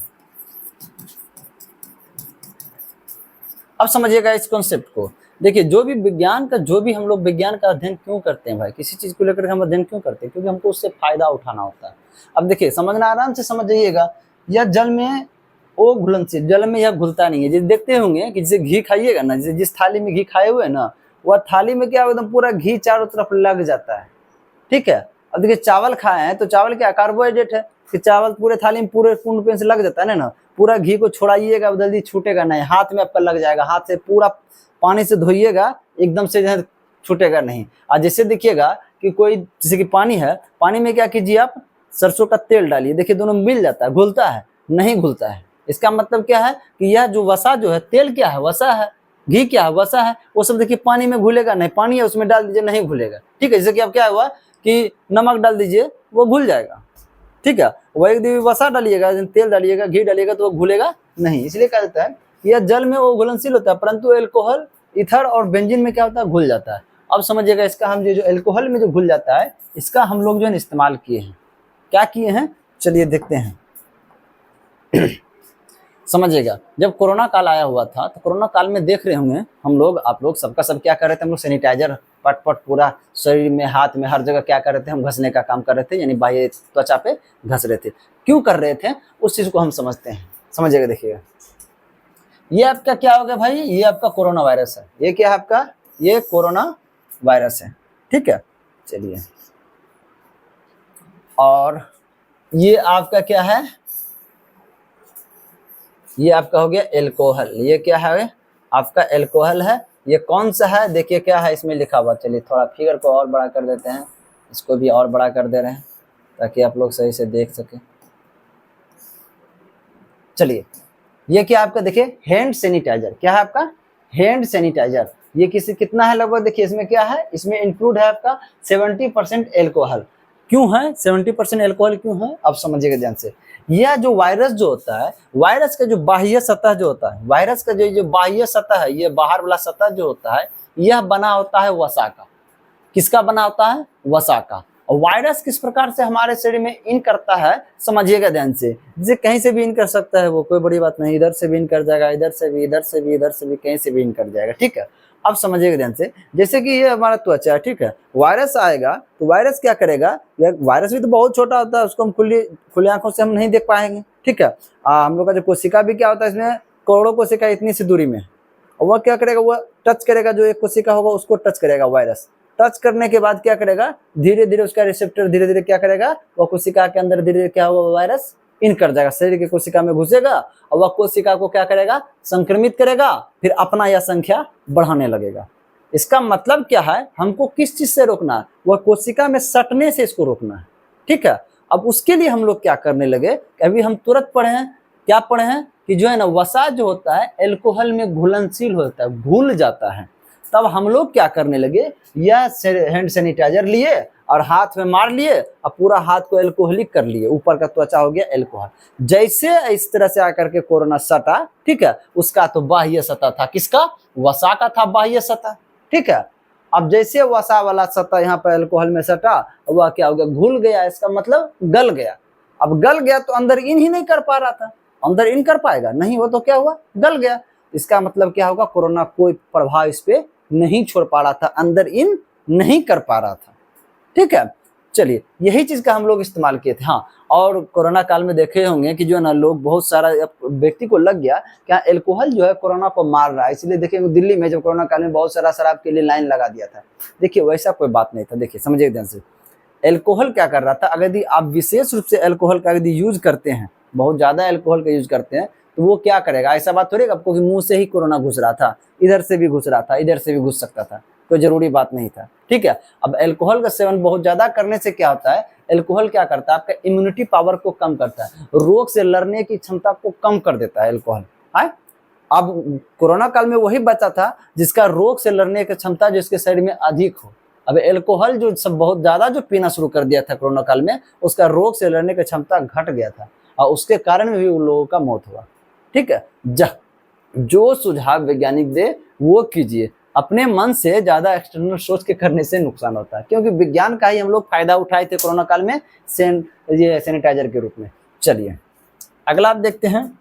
अब समझिएगा इस कॉन्सेप्ट को। देखिए, जो भी विज्ञान का, जो भी हम लोग विज्ञान का अध्ययन क्यों करते हैं भाई, किसी चीज को लेकर हम अध्ययन क्यों करते हैं? क्योंकि हमको उससे फायदा उठाना होता है। अब देखिए, समझना, आराम से समझ जाइएगा। यह जल में वो घुलनशील, जल में यह घुलता नहीं है। जैसे देखते होंगे कि जैसे घी खाइएगा ना, जैसे जिस थाली में घी खाए हुए ना, वह थाली में क्या एकदम पूरा घी चारों तरफ लग जाता है, ठीक है। अब देखिए, चावल खाए हैं तो चावल क्या कार्बोहाइड्रेट है, कि चावल पूरे थाली में पूरे पूर्ण रूप से लग जाता है ना। पूरा घी को छोड़ाइएगा, जल्दी छूटेगा नहीं, हाथ में आपका लग जाएगा, हाथ से पूरा पानी से धोइएगा, एकदम से जो छूटेगा नहीं। और जैसे देखिएगा कि कोई, जैसे कि पानी है, पानी में क्या कीजिए आप, सरसों का तेल डालिए, देखिए दोनों मिल जाता है, घुलता है? नहीं घुलता है। इसका मतलब क्या है कि यह जो वसा जो है, तेल क्या है, वसा है, घी क्या है, वसा है, वो सब देखिए पानी में घुलेगा नहीं, पानी है उसमें डाल दीजिए, नहीं घुलेगा, ठीक है। जैसे कि अब क्या हुआ कि नमक डाल दीजिए, वो घुल जाएगा, ठीक है। वही वसा डालिएगा, तेल डालिएगा, घी डालिएगा, तो वो घुलेगा नहीं। इसलिए कहा जाता है कि यह जल में वो घुलनशील होता है, परंतु एल्कोहल, ईथर और बेंजीन में क्या होता है, घुल जाता है। अब समझिएगा, इसका हम जो एल्कोहल में जो घुल जाता है, इसका हम लोग जो है इस्तेमाल किए हैं। क्या किए हैं, चलिए देखते हैं। समझिएगा, जब कोरोना काल आया हुआ था, तो कोरोना काल में देख रहे होंगे हम लोग, आप लोग सबका सब क्या कर रहे थे, हम लोग सैनिटाइजर पट पट पूरा शरीर में, हाथ में, हर जगह क्या कर रहे थे, हम घसने का काम कर रहे थे, यानी बाह्य त्वचा पे घस रहे थे। क्यों कर रहे थे, उस चीज को हम समझते हैं। समझिएगा, देखिएगा, ये आपका क्या हो गया भाई, ये आपका कोरोना वायरस है। ये क्या है आपका, ये कोरोना वायरस है, ठीक है। चलिए, और ये आपका क्या है, ये आपका हो गया एल्कोहल। ये क्या है आपका, एल्कोहल है। ये कौन सा है, देखिए क्या है इसमें लिखा हुआ। चलिए थोड़ा फिगर को और बड़ा कर देते हैं, इसको भी और बड़ा कर दे रहे हैं ताकि आप लोग सही से देख सके। चलिए, ये क्या आपका, देखिए हैंड सैनिटाइजर। क्या है आपका, हैंड सैनिटाइजर। ये कितना है लगभग, देखिए इसमें क्या है, इसमें इंक्लूड है आपका 70% एल्कोहल। क्यों है 70% एल्कोहल, क्यों है, अब समझिएगा ध्यान से। यह जो वायरस जो होता है, वायरस का जो बाह्य सतह जो होता है, वायरस का जो बाह्य सतह है, ये बाहर वाला सतह जो होता है, यह बना होता है वसा का। किसका बना होता है, वसा का। और वायरस किस प्रकार से हमारे शरीर में इन करता है, समझिएगा ध्यान से। जैसे कहीं से भी इन कर सकता है वो, कोई बड़ी बात नहीं, इधर से भी इन कर जाएगा, इधर से भी, इधर से भी, इधर से भी, कहीं से भी इन कर जाएगा, ठीक है। अब समझिएगा ध्यान से, जैसे कि ये हमारा त्वचा है, ठीक है, वायरस आएगा तो वायरस क्या करेगा, वायरस भी तो बहुत छोटा होता है, उसको हम खुली आंखों से हम नहीं देख पाएंगे, ठीक है। हम लोग का जो कोशिका भी क्या होता है, इसमें करोड़ों कोशिका इतनी सी दूरी में, और वह क्या करेगा, वह टच करेगा, जो एक कोशिका होगा उसको टच करेगा वायरस। टच करने के बाद क्या करेगा, धीरे धीरे उसका रिसेप्टर धीरे धीरे क्या करेगा, वह कोशिका के अंदर धीरे धीरे क्या होगा, वायरस इन कर जाएगा, शरीर की कोशिका में घुसेगा, और वह कोशिका को क्या करेगा, संक्रमित करेगा, फिर अपना यह संख्या बढ़ाने लगेगा। इसका मतलब क्या है, हमको किस चीज से रोकना है, वह कोशिका में सटने से इसको रोकना है, ठीक है। अब उसके लिए हम लोग क्या करने लगे, अभी हम तुरंत पढ़े हैं, क्या पढ़े हैं कि जो है ना, वसा जो होता है एल्कोहल में घुलनशील होता है, घुल जाता है। तब हम लोग क्या करने लगे, यह हैंड सैनिटाइजर लिए और हाथ में मार लिए, और पूरा हाथ को एल्कोहलिक कर लिए, ऊपर का त्वचा हो गया एल्कोहल। जैसे इस तरह से आकर के कोरोना सटा, ठीक है, उसका तो बाह्य सतह था, किसका, वसा का था बाह्य सतह, ठीक है। अब जैसे वसा वाला सतह यहाँ पर एल्कोहल में सटा, वह क्या हो गया, घुल गया, इसका मतलब गल गया। अब गल गया तो अंदर इन ही नहीं कर पा रहा था, अंदर इन कर पाएगा नहीं, वो तो क्या हुआ, गल गया। इसका मतलब क्या होगा, कोरोना कोई प्रभाव इस पे नहीं छोड़ पा रहा था, अंदर इन नहीं कर पा रहा था, ठीक है। चलिए, यही चीज का हम लोग इस्तेमाल किए थे। हाँ, और कोरोना काल में देखे होंगे कि जो है ना, लोग बहुत सारा व्यक्ति को लग गया क्या, एल्कोहल जो है कोरोना को मार रहा है। इसलिए देखिए दिल्ली में जब कोरोना काल में बहुत सारा शराब के लिए लाइन लगा दिया था। देखिए वैसा कोई बात नहीं था। देखिए समझिए ध्यान से, एल्कोहल क्या कर रहा था, अगर यदि आप विशेष रूप से एल्कोहल का यदि यूज करते हैं, बहुत ज्यादा एल्कोहल का यूज करते हैं, तो वो क्या करेगा, ऐसा बात थोड़ी आपको कि मुंह से ही कोरोना घुस रहा था, इधर से भी घुस रहा था, इधर से भी घुस सकता था, कोई जरूरी बात नहीं था, ठीक है। अब एल्कोहल का सेवन बहुत ज्यादा करने से क्या होता है, एल्कोहल क्या करता है, आपका इम्यूनिटी पावर को कम करता है, रोग से लड़ने की क्षमता को कम कर देता है एल्कोहल, है। अब कोरोना काल में वही बचा था जिसका रोग से लड़ने की क्षमता जो इसके शरीर में अधिक हो। अब एल्कोहल जो सब बहुत ज्यादा जो पीना शुरू कर दिया था कोरोना काल में, उसका रोग से लड़ने की क्षमता घट गया था और उसके कारण भी उन लोगों का मौत हुआ। ठीक है, जो सुझाव वैज्ञानिक दे वो कीजिए, अपने मन से ज्यादा एक्सटर्नल सोच के करने से नुकसान होता है, क्योंकि विज्ञान का ही हम लोग फायदा उठाए थे कोरोना काल में ये सैनिटाइजर के रूप में। चलिए अगला आप देखते हैं।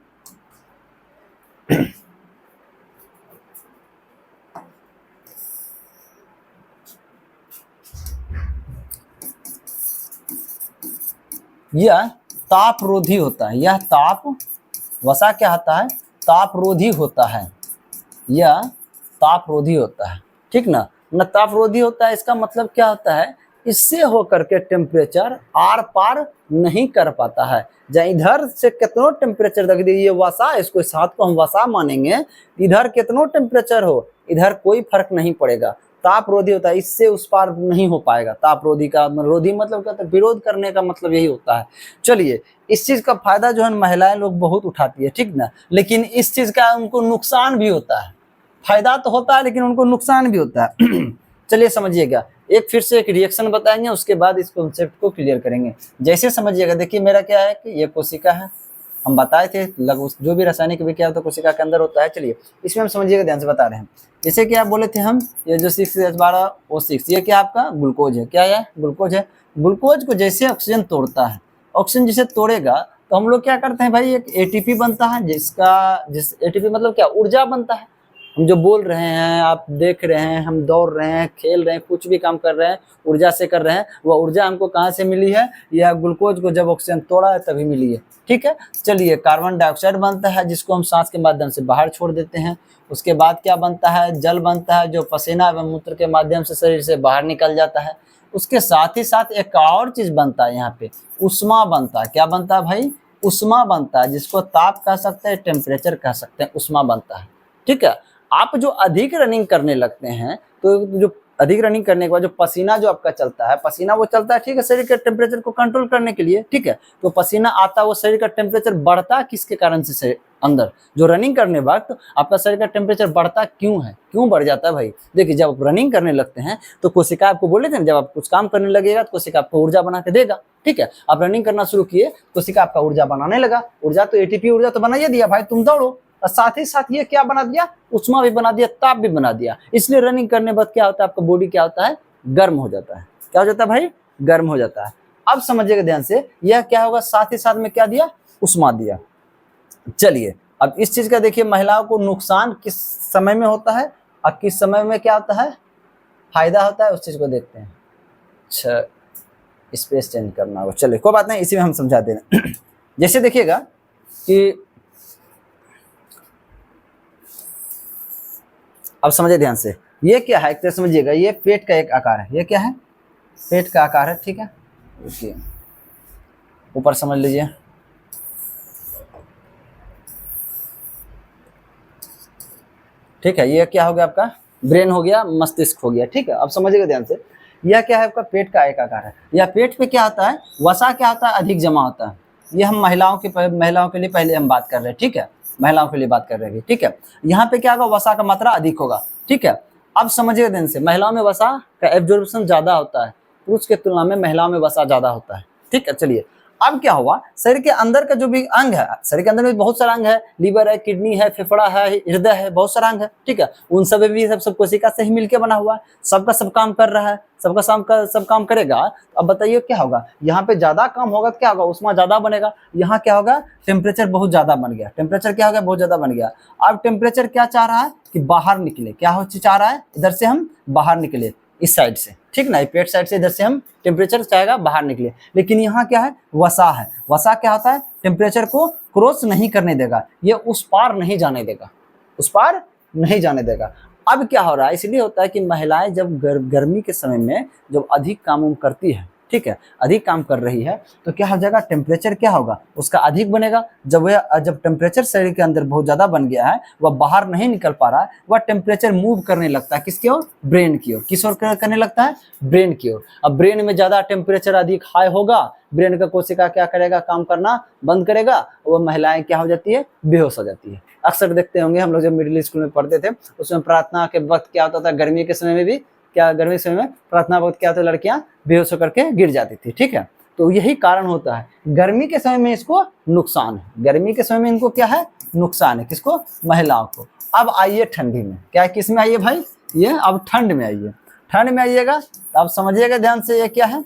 यह तापरोधी होता है, यह वसा क्या होता है, तापरोधी होता है, यह तापरोधी होता है। ठीक ना, तापरोधी होता है, इसका मतलब क्या होता है, इससे होकर के टेम्परेचर आर पार नहीं कर पाता है। जहाँ इधर से कितनों टेम्परेचर रख दीजिए, वसा, इसको साथ को हम वसा मानेंगे, इधर कितनों टेम्परेचर हो इधर कोई फर्क नहीं पड़ेगा। तापरोधी होता है, इससे उस पार नहीं हो पाएगा। तापरोधी का रोधी मतलब क्या होता है, विरोध करने का मतलब यही होता है। चलिए, इस चीज का फायदा जो है महिलाएं लोग बहुत उठाती है, ठीक ना, लेकिन इस चीज का उनको नुकसान भी होता है। फायदा तो होता है लेकिन उनको नुकसान भी होता है। चलिए समझिएगा, एक फिर से एक रिएक्शन बताएंगे, उसके बाद इस कॉन्सेप्ट को क्लियर करेंगे। जैसे समझिएगा, देखिए मेरा क्या है कि ये कोशिका है, हम बताए थे लगभग जो भी रासायनिक विक्रिया होता है कोशिका के अंदर होता है। चलिए इसमें हम समझिएगा, ध्यान से बता रहे हैं। जैसे कि आप बोले थे हम, ये जो 6H12O6 ये क्या आपका ग्लूकोज है, क्या है ग्लूकोज है। ग्लूकोज को जैसे ऑक्सीजन तोड़ता है, ऑक्सीजन जिसे तोड़ेगा तो हम लोग क्या करते हैं भाई, एक एटीपी बनता है, जिस एटीपी मतलब क्या, ऊर्जा बनता है। हम जो बोल रहे हैं, आप देख रहे हैं, हम दौड़ रहे हैं, खेल रहे हैं, कुछ भी काम कर रहे हैं ऊर्जा से कर रहे हैं, वह ऊर्जा हमको कहाँ से मिली है, यह ग्लूकोज को जब ऑक्सीजन तोड़ा है तभी मिली है। ठीक है, चलिए कार्बन डाइऑक्साइड बनता है जिसको हम सांस के माध्यम से बाहर छोड़ देते हैं। उसके बाद क्या बनता है, जल बनता है जो पसीना एवं मूत्र के माध्यम से शरीर से बाहर निकल जाता है। उसके साथ ही साथ एक और चीज बनता है यहाँ पे, उष्मा बनता है। क्या बनता है भाई, उष्मा बनता है, जिसको ताप कह सकते हैं, टेम्परेचर कह सकते हैं, उष्मा बनता है। ठीक है, आप जो अधिक रनिंग करने लगते हैं तो जो अधिक रनिंग करने के बाद जो पसीना जो आपका चलता है, पसीना वो चलता है, ठीक है, शरीर के टेम्परेचर को कंट्रोल करने के लिए। ठीक है, तो पसीना आता है, वो शरीर का टेम्परेचर बढ़ता है किसके कारण से, अंदर जो रनिंग करने वक्त आपका शरीर का टेम्परेचर बढ़ता क्यों है, क्यों बढ़ जाता है भाई। देखिए जब आप रनिंग करने लगते हैं तो कोशिका, आपको बोले थे ना, जब आप कुछ काम करने लगेगा तो कोशिका आपको ऊर्जा बना के देगा। ठीक है, आप रनिंग करना शुरू किए, कोशिका आपका ऊर्जा बनाने लगा, ऊर्जा तो एटीपी ऊर्जा तो बनाइए दिया भाई, तुम दौड़ो, और साथ ही साथ ये क्या बना दिया, उष्मा भी बना दिया, ताप भी बना दिया। इसलिए रनिंग करने बाद क्या होता है, आपका बॉडी क्या होता है, गर्म हो जाता है। क्या हो जाता है भाई, गर्म हो जाता है। अब समझिएगा ध्यान से, यह क्या होगा, साथ ही साथ में क्या दिया, उष्मा दिया। चलिए अब इस चीज का देखिए, महिलाओं को नुकसान किस समय में होता है और किस समय में क्या होता है, फायदा होता है, उस चीज को देखते हैं। अच्छा, स्पेस चेंज करना होगा, चलिए कोई बात नहीं, इसी में हम समझा दे रहे हैं। जैसे देखिएगा कि अब समझिए ध्यान से, ये क्या है, एक तरह समझिएगा, ये पेट का एक आकार है, ये क्या है, पेट का आकार है। ठीक है, देखिए ऊपर समझ लीजिए, ठीक है, ये क्या हो गया, आपका ब्रेन हो गया, मस्तिष्क हो गया। ठीक है, अब समझिएगा ध्यान से, यह क्या है, आपका पेट का एक आकार है। यह पेट पे क्या होता है, वसा क्या होता है, अधिक जमा होता है। ये हम महिलाओं के लिए पहले हम बात कर रहे हैं। ठीक है, महिलाओं के लिए बात कर रहे हैं। ठीक है, यहाँ पे क्या होगा, वसा का मात्रा अधिक होगा। ठीक है, अब समझिएगा ध्यान से, महिलाओं में वसा का एब्जॉर्प्शन ज्यादा होता है, पुरुष के तुलना में महिलाओं में वसा ज्यादा होता है। ठीक है, चलिए अब क्या हुआ, शरीर के अंदर का जो भी अंग है, शरीर के अंदर में बहुत सारा अंग है, लीवर है, किडनी है, फेफड़ा है, हृदय है, बहुत सारा अंग है। ठीक है, उन सब भी सब कोशिका से ही मिलकर बना हुआ है, सबका सब काम कर रहा है, सबका सब काम करेगा। अब बताइए क्या होगा, यहाँ पे ज्यादा काम होगा तो क्या होगा, उष्मा ज्यादा बनेगा। यहाँ क्या होगा, टेम्परेचर बहुत ज्यादा बन गया, टेम्परेचर क्या हो गया, बहुत ज्यादा बन गया। अब टेम्परेचर क्या चाह रहा है कि बाहर निकले, क्या हो चाह रहा है, इधर से हम बाहर निकले, इस साइड से। ठीक ना, पेट साइड से इधर से हम टेम्परेचर चाहेगा बाहर निकले। लेकिन यहाँ क्या है, वसा है। वसा क्या होता है, टेम्परेचर को क्रॉस नहीं करने देगा, ये उस पार नहीं जाने देगा, उस पार नहीं जाने देगा। अब क्या हो रहा है, इसलिए होता है कि महिलाएं जब गर्मी के समय में जब अधिक काम करती है, ठीक है, अधिक काम कर रही है, तो क्या हो जाएगा, टेम्परेचर क्या होगा उसका अधिक बनेगा। जब टेम्परेचर शरीर के अंदर बहुत ज़्यादा बन गया है, वह बाहर नहीं निकल पा रहा है, वह टेम्परेचर मूव करने लगता है किसकी ओर, ब्रेन की ओर। किस ओर करने लगता है, ब्रेन की ओर। अब ब्रेन में ज़्यादा टेम्परेचर अधिक हाई होगा, ब्रेन का कोशिका क्या करेगा, काम करना बंद करेगा, वो महिलाएं क्या हो जाती है, बेहोश हो जाती है। अक्सर देखते होंगे हम लोग जब मिडिल स्कूल में पढ़ते थे, उसमें प्रार्थना के वक्त क्या होता था, गर्मी के समय में भी क्या, गर्मी के समय में प्रार्थना वक्त क्या होता है, लड़कियां बेहोश होकर के गिर जाती थी। ठीक है, तो यही कारण होता है, गर्मी के समय में इसको नुकसान है, गर्मी के समय में इनको क्या है, नुकसान है, किसको, महिलाओं को। अब आइए ठंडी में, क्या किस में आइए भाई, ये अब ठंड में आइए। ठंड में आइएगा तो आप समझिएगा ध्यान से, ये क्या है,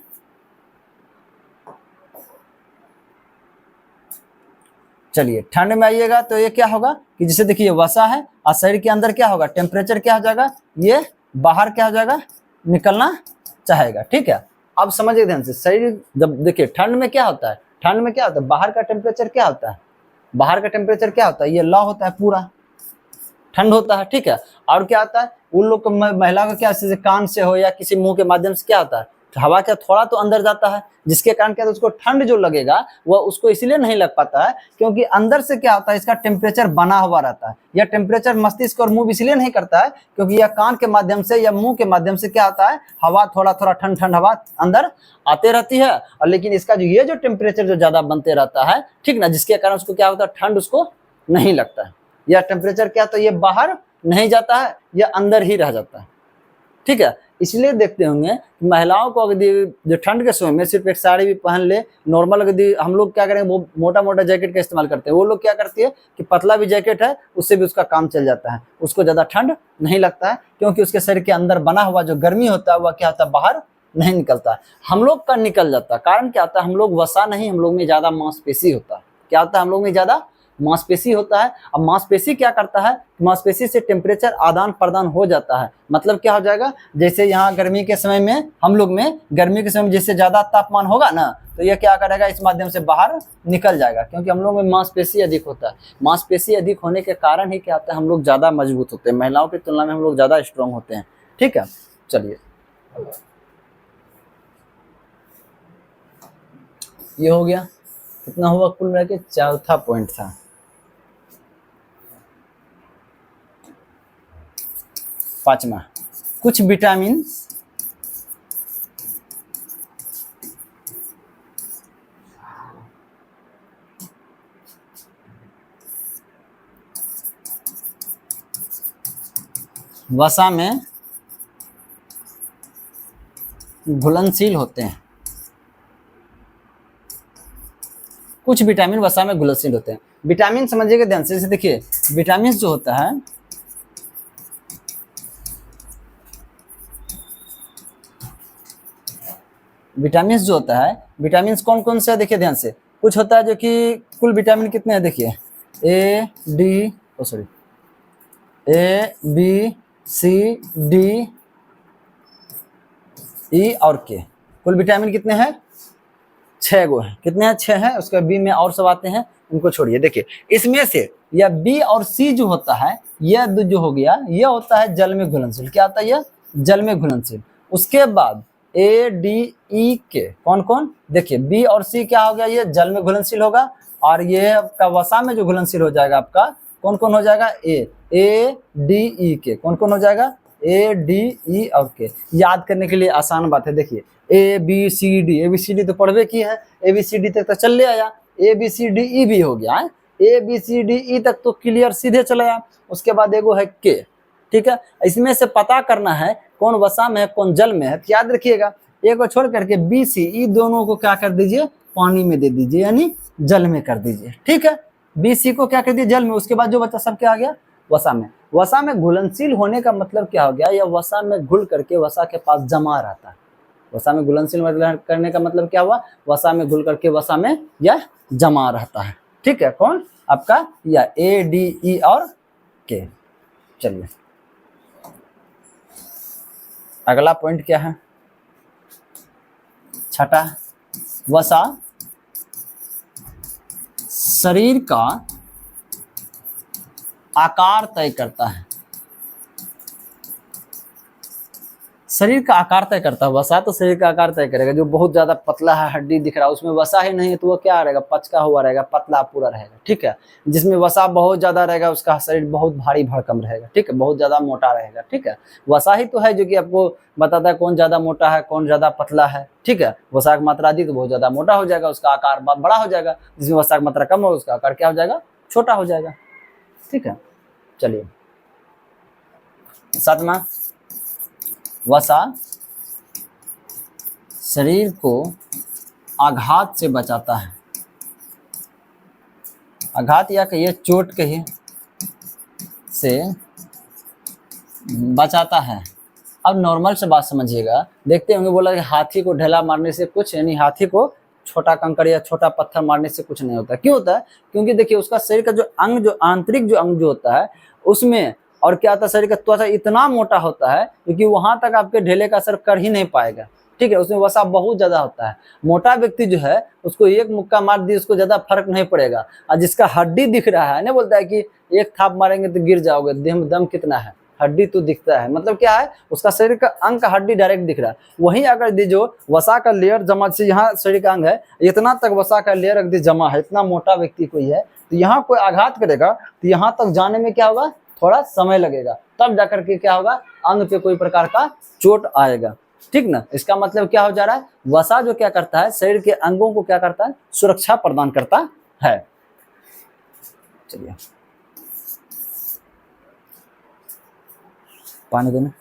चलिए ठंड में आइएगा तो ये क्या होगा कि जैसे देखिए वसा है और शरीर के अंदर क्या होगा, टेम्परेचर क्या हो जाएगा, ये बाहर क्या हो जाएगा, निकलना चाहेगा। ठीक है, अब समझिए ध्यान से, शरीर जब देखिए ठंड में क्या होता है, ठंड में क्या होता है, बाहर का टेम्परेचर क्या होता है, बाहर का टेम्परेचर क्या होता है, ये लॉ होता है, पूरा ठंड होता है। ठीक है, और क्या होता है, उन लोग को, महिला को क्या, कान से हो या किसी मुंह के माध्यम से क्या होता है, हवा क्या थोड़ा तो अंदर जाता है, जिसके कारण क्या, उसको ठंड जो लगेगा वह उसको इसलिए नहीं लग पाता है क्योंकि अंदर से क्या होता है, इसका टेम्परेचर बना हुआ रहता है। यह टेम्परेचर मस्तिष्क और मुंह इसलिए नहीं करता है क्योंकि यह कान के माध्यम से या मुंह के माध्यम से क्या होता है, हवा थोड़ा थोड़ा ठंड ठंड हवा अंदर आते रहती है, और लेकिन इसका जो ये जो टेम्परेचर जो ज्यादा बनते रहता है, ठीक ना, जिसके कारण उसको क्या होता है, ठंड उसको नहीं लगता है। यह टेम्परेचर क्या, तो ये बाहर नहीं जाता है, यह अंदर ही रह जाता है। ठीक है, इसलिए देखते होंगे महिलाओं को यदि जो ठंड के समय में सिर्फ एक साड़ी भी पहन ले, नॉर्मल यदि हम लोग क्या करेंगे, वो मोटा मोटा जैकेट का इस्तेमाल करते हैं, वो लोग क्या करती है कि पतला भी जैकेट है उससे भी उसका काम चल जाता है, उसको ज़्यादा ठंड नहीं लगता है क्योंकि उसके शरीर के अंदर बना हुआ जो गर्मी होता है वह क्या होता है, बाहर नहीं निकलता है। हम लोग का निकल जाता है, कारण क्या होता है, हम लोग वसा नहीं, हम लोग में ज़्यादा मांसपेशी होता है। क्या होता है, हम लोग में ज़्यादा मांसपेशी होता है। अब मांसपेशी क्या करता है, मांसपेशी से टेम्परेचर आदान प्रदान हो जाता है। मतलब क्या हो जाएगा, जैसे यहाँ गर्मी के समय में, हम लोग में गर्मी के समय में जैसे ज्यादा तापमान होगा ना, तो ये क्या करेगा, इस माध्यम से बाहर निकल जाएगा क्योंकि हम लोग में मांसपेशी अधिक होता है। मांसपेशी अधिक होने के कारण ही क्या होता है, हम लोग ज्यादा मजबूत होते हैं, महिलाओं की तुलना में हम लोग ज्यादा स्ट्रांग होते हैं। ठीक है, चलिए ये हो गया, कितना हुआ कुल मिला के, चौथा पॉइंट था। पांचवा, कुछ विटामिन वसा में घुलनशील होते हैं। कुछ विटामिन वसा में घुलनशील होते हैं। विटामिन समझिएगा ध्यान से, जैसे देखिए विटामिन जो होता है, विटामिन जो होता है, विटामिन कौन कौन से है देखिए ध्यान से। कुछ होता है जो कि कुल विटामिन कितने हैं देखिए, A B C D E और के, कुल विटामिन कितने हैं, 6 गो है। कितने हैं, 6 हैं। उसके बी में और सब आते हैं, उनको छोड़िए। देखिए इसमें से यह बी और सी जो होता है, यह जो हो गया, यह होता है जल में घुलनशील। क्या होता है, यह जल में घुलनशील। उसके बाद ए डी ई के कौन कौन, देखिए बी और सी क्या हो गया, ये जल में घुलनशील होगा, और ये आपका वसा में जो घुलनशील हो जाएगा आपका कौन कौन हो जाएगा, ए डी ई के कौन कौन हो जाएगा, ए डी ई और के। याद करने के लिए आसान बात है, देखिए ए बी सी डी तो पढ़वे की है, ए बी सी डी तक तो चल ले आया, A B C D E भी हो गया है, A B C D E तक तो क्लियर सीधे चला आया। उसके बाद एगो है के, ठीक है। इसमें से पता करना है कौन वसा में है कौन जल में है, तो याद रखिएगा ए को छोड़ करके बी सी ई दोनों को क्या कर दीजिए, पानी में दे दीजिए, यानी जल में कर दीजिए। ठीक है, बी सी को क्या कर दिए, जल में। उसके बाद जो बच्चा सब क्या आ गया, वसा में। वसा में घुलनशील होने का मतलब क्या हो गया, या वसा में घुल करके वसा के पास जमा रहता है। वसा में घुलनशील करने का मतलब क्या हुआ, वसा में घुल करके वसा में यह जमा रहता है। ठीक है, कौन आपका, या ए डी ई और के। चलिए अगला पॉइंट क्या है, छठा, वसा शरीर का आकार तय करता है। शरीर का आकार तय करता है। वसा तो शरीर का आकार तय करेगा। जो बहुत ज्यादा पतला है, हड्डी दिख रहा है, उसमें वसा ही नहीं है तो वो क्या रहेगा, पचका हुआ रहेगा, पतला पूरा रहेगा, ठीक है। जिसमें वसा बहुत ज्यादा रहेगा उसका शरीर बहुत भारी भरकम रहेगा, ठीक है, बहुत ज्यादा मोटा रहेगा, ठीक है। वसा ही तो है जो कि आपको बताता है कौन ज्यादा मोटा है, कौन ज्यादा पतला है, ठीक है। वसा की मात्रा अधिक तो बहुत ज्यादा मोटा हो जाएगा, उसका आकार बड़ा हो जाएगा। जिसमें वसा की मात्रा कम हो उसका आकार क्या हो जाएगा, छोटा हो जाएगा, ठीक है। चलिए सातवां, वसा शरीर को आघात से बचाता है। आघात या कहिए चोट कहिए से बचाता है। अब नॉर्मल से बात समझिएगा, देखते होंगे बोला कि हाथी को ढेला मारने से कुछ, यानी हाथी को छोटा कंकड़ या छोटा पत्थर मारने से कुछ नहीं होता। क्यों होता है, क्योंकि देखिए उसका शरीर का जो अंग, जो आंतरिक जो अंग जो होता है उसमें, और क्या होता है, शरीर का त्वचा इतना मोटा होता है क्योंकि वहां तक आपके ढेले का असर कर ही नहीं पाएगा, ठीक है। उसमें वसा बहुत ज्यादा होता है। मोटा व्यक्ति जो है उसको एक मुक्का मार दिए उसको ज्यादा फर्क नहीं पड़ेगा, और जिसका हड्डी दिख रहा है ना, बोलता है कि एक थाप मारेंगे तो गिर जाओगे, देह में दम कितना है, हड्डी तो दिखता है, मतलब क्या है, उसका शरीर का अंग का हड्डी डायरेक्ट दिख रहा है। वहीं अगर जो वसा का लेयर जमा से यहाँ शरीर का अंग है इतना तक वसा का लेयर अगर जमा है, इतना मोटा व्यक्ति कोई है तो यहाँ कोई आघात करेगा तो यहाँ तक जाने में क्या होगा, थोड़ा समय लगेगा, तब जाकर के क्या होगा, अंग पे कोई प्रकार का चोट आएगा, ठीक ना। इसका मतलब क्या हो जा रहा है, वसा जो क्या करता है, शरीर के अंगों को क्या करता है, सुरक्षा प्रदान करता है। चलिए पानी देना।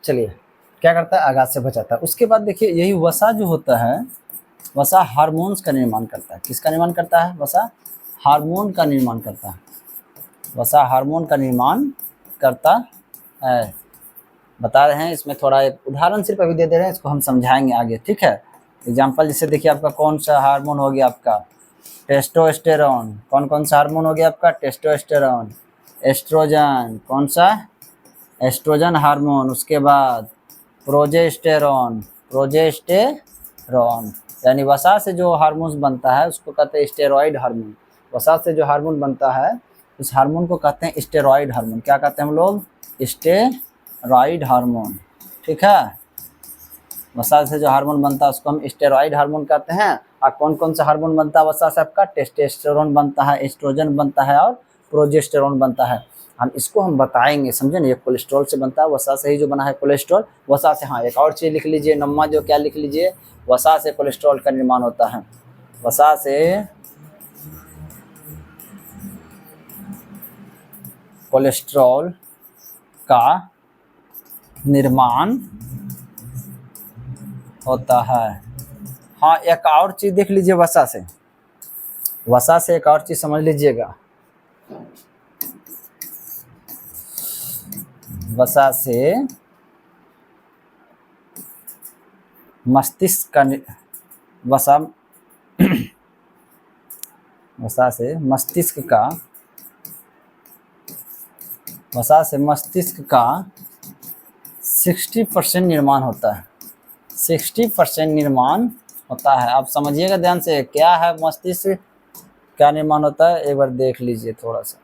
चलिए क्या करता है, आघात से बचाता है। उसके बाद देखिए यही वसा जो होता है, वसा हार्मोन्स का निर्माण करता है। किसका निर्माण करता है, वसा हार्मोन का निर्माण करता है। वसा हार्मोन का निर्माण करता है, बता रहे हैं। इसमें थोड़ा एक उदाहरण सिर्फ अभी दे दे रहे हैं, इसको हम समझाएंगे आगे, ठीक है। एग्जाम्पल जैसे देखिए आपका कौन सा हार्मोन हो गया, आपका टेस्टोस्टेरोन। कौन कौन सा हार्मोन हो गया आपका, टेस्टोस्टेरोन, एस्ट्रोजन, कौन सा, एस्ट्रोजन हार्मोन। उसके बाद प्रोजेस्टेरोन, प्रोजेस्टेरोन, यानी वसा से जो हार्मोन बनता है उसको कहते हैं स्टेरॉइड हार्मोन। वसा से जो हार्मोन बनता है उस हार्मोन को कहते हैं स्टेरॉइड हार्मोन। क्या कहते हैं हम लोग, स्टेरॉइड हार्मोन, ठीक है। वसा से जो हार्मोन बनता है उसको हम स्टेरॉइड हार्मोन कहते हैं। और कौन कौन सा हार्मोन बनता है वसा से, आपका टेस्टोस्टेरोन बनता है, एस्ट्रोजन बनता है और प्रोजेस्टेरोन बनता है। हम इसको हम बताएंगे, समझे ना। ये कोलेस्ट्रॉल से बनता है, वसा से ही जो बना है कोलेस्ट्रॉल, वसा से। हाँ एक और चीज लिख लीजिए, नम्मा जो क्या लिख लीजिए, वसा से कोलेस्ट्रॉल का निर्माण होता है। वसा से कोलेस्ट्रॉल का निर्माण होता है। हाँ एक और चीज देख लीजिए, वसा से, वसा से एक और चीज समझ लीजिएगा, वसा से मस्तिष्क का वसा वसा से मस्तिष्क का, वसा से मस्तिष्क का 60% निर्माण होता है। 60% निर्माण होता है। आप समझिएगा ध्यान से, क्या है मस्तिष्क क्या निर्माण होता है, एक बार देख लीजिए थोड़ा सा।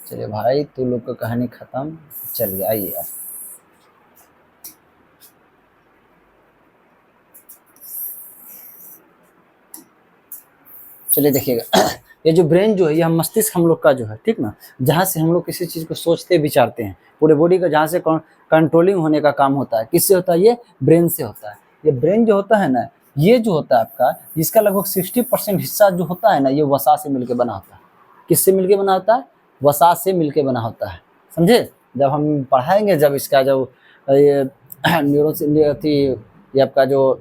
चलिए भाई तू लोग का कहानी खत्म। चलिए आइए आप, चलिए देखिएगा। ये जो ब्रेन जो है, ये मस्तिष्क हम लोग का जो है, ठीक ना, जहाँ से हम लोग किसी चीज़ को सोचते विचारते हैं, पूरे बॉडी का जहाँ से कंट्रोलिंग होने का काम होता है, किससे होता है, ये ब्रेन से होता है। ये ब्रेन जो होता है ना, ये जो होता है आपका, इसका लगभग 60% हिस्सा जो होता है ना, ये वसा से मिलकर बना होता है। किससे मिलकर बना होता है, वसा से मिलकर बना होता है, समझे। जब हम पढ़ाएंगे, जब इसका जो ये न्यूरो थी, ये आपका जो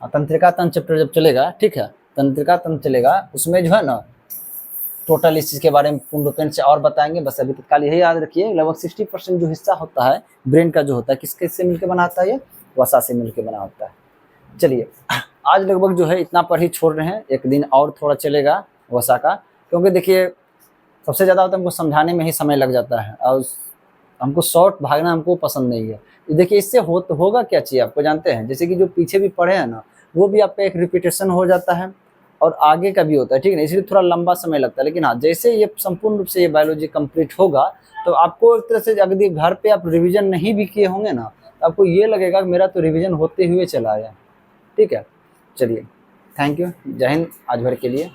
तंत्रिका तंत्र चैप्टर जब चलेगा, ठीक है, तंत्रिका तंत्र चलेगा, उसमें जो है ना टोटल इस चीज़ के बारे में पूर्ण रूपेण से और बताएंगे। बस अभी तत्काल यही याद रखिए, लगभग 60% जो हिस्सा होता है ब्रेन का जो होता है, किसके से मिलकर बना होता है, ये वसा से मिलकर बना होता है। चलिए आज लगभग जो है इतना पर ही छोड़ रहे हैं, एक दिन और थोड़ा चलेगा वसा का, क्योंकि देखिए सबसे ज़्यादा होता है हमको समझाने में ही समय लग जाता है और हमको शॉर्ट भागना हमको पसंद नहीं है। देखिए इससे होगा क्या चीज़ आपको जानते हैं, जैसे कि जो पीछे भी पढ़े हैं ना वो भी आपका एक रिपीटेशन हो जाता है और आगे का भी होता है, ठीक है ना, इसलिए थोड़ा लंबा समय लगता है। लेकिन हाँ जैसे ये संपूर्ण रूप से ये बायोलॉजी कंप्लीट होगा तो आपको एक तरह से अगर घर पे आप रिवीजन नहीं भी किए होंगे ना तो आपको ये लगेगा कि मेरा तो रिवीजन होते हुए चला आया। ठीक है, चलिए थैंक यू, जय हिंद आज भर के लिए।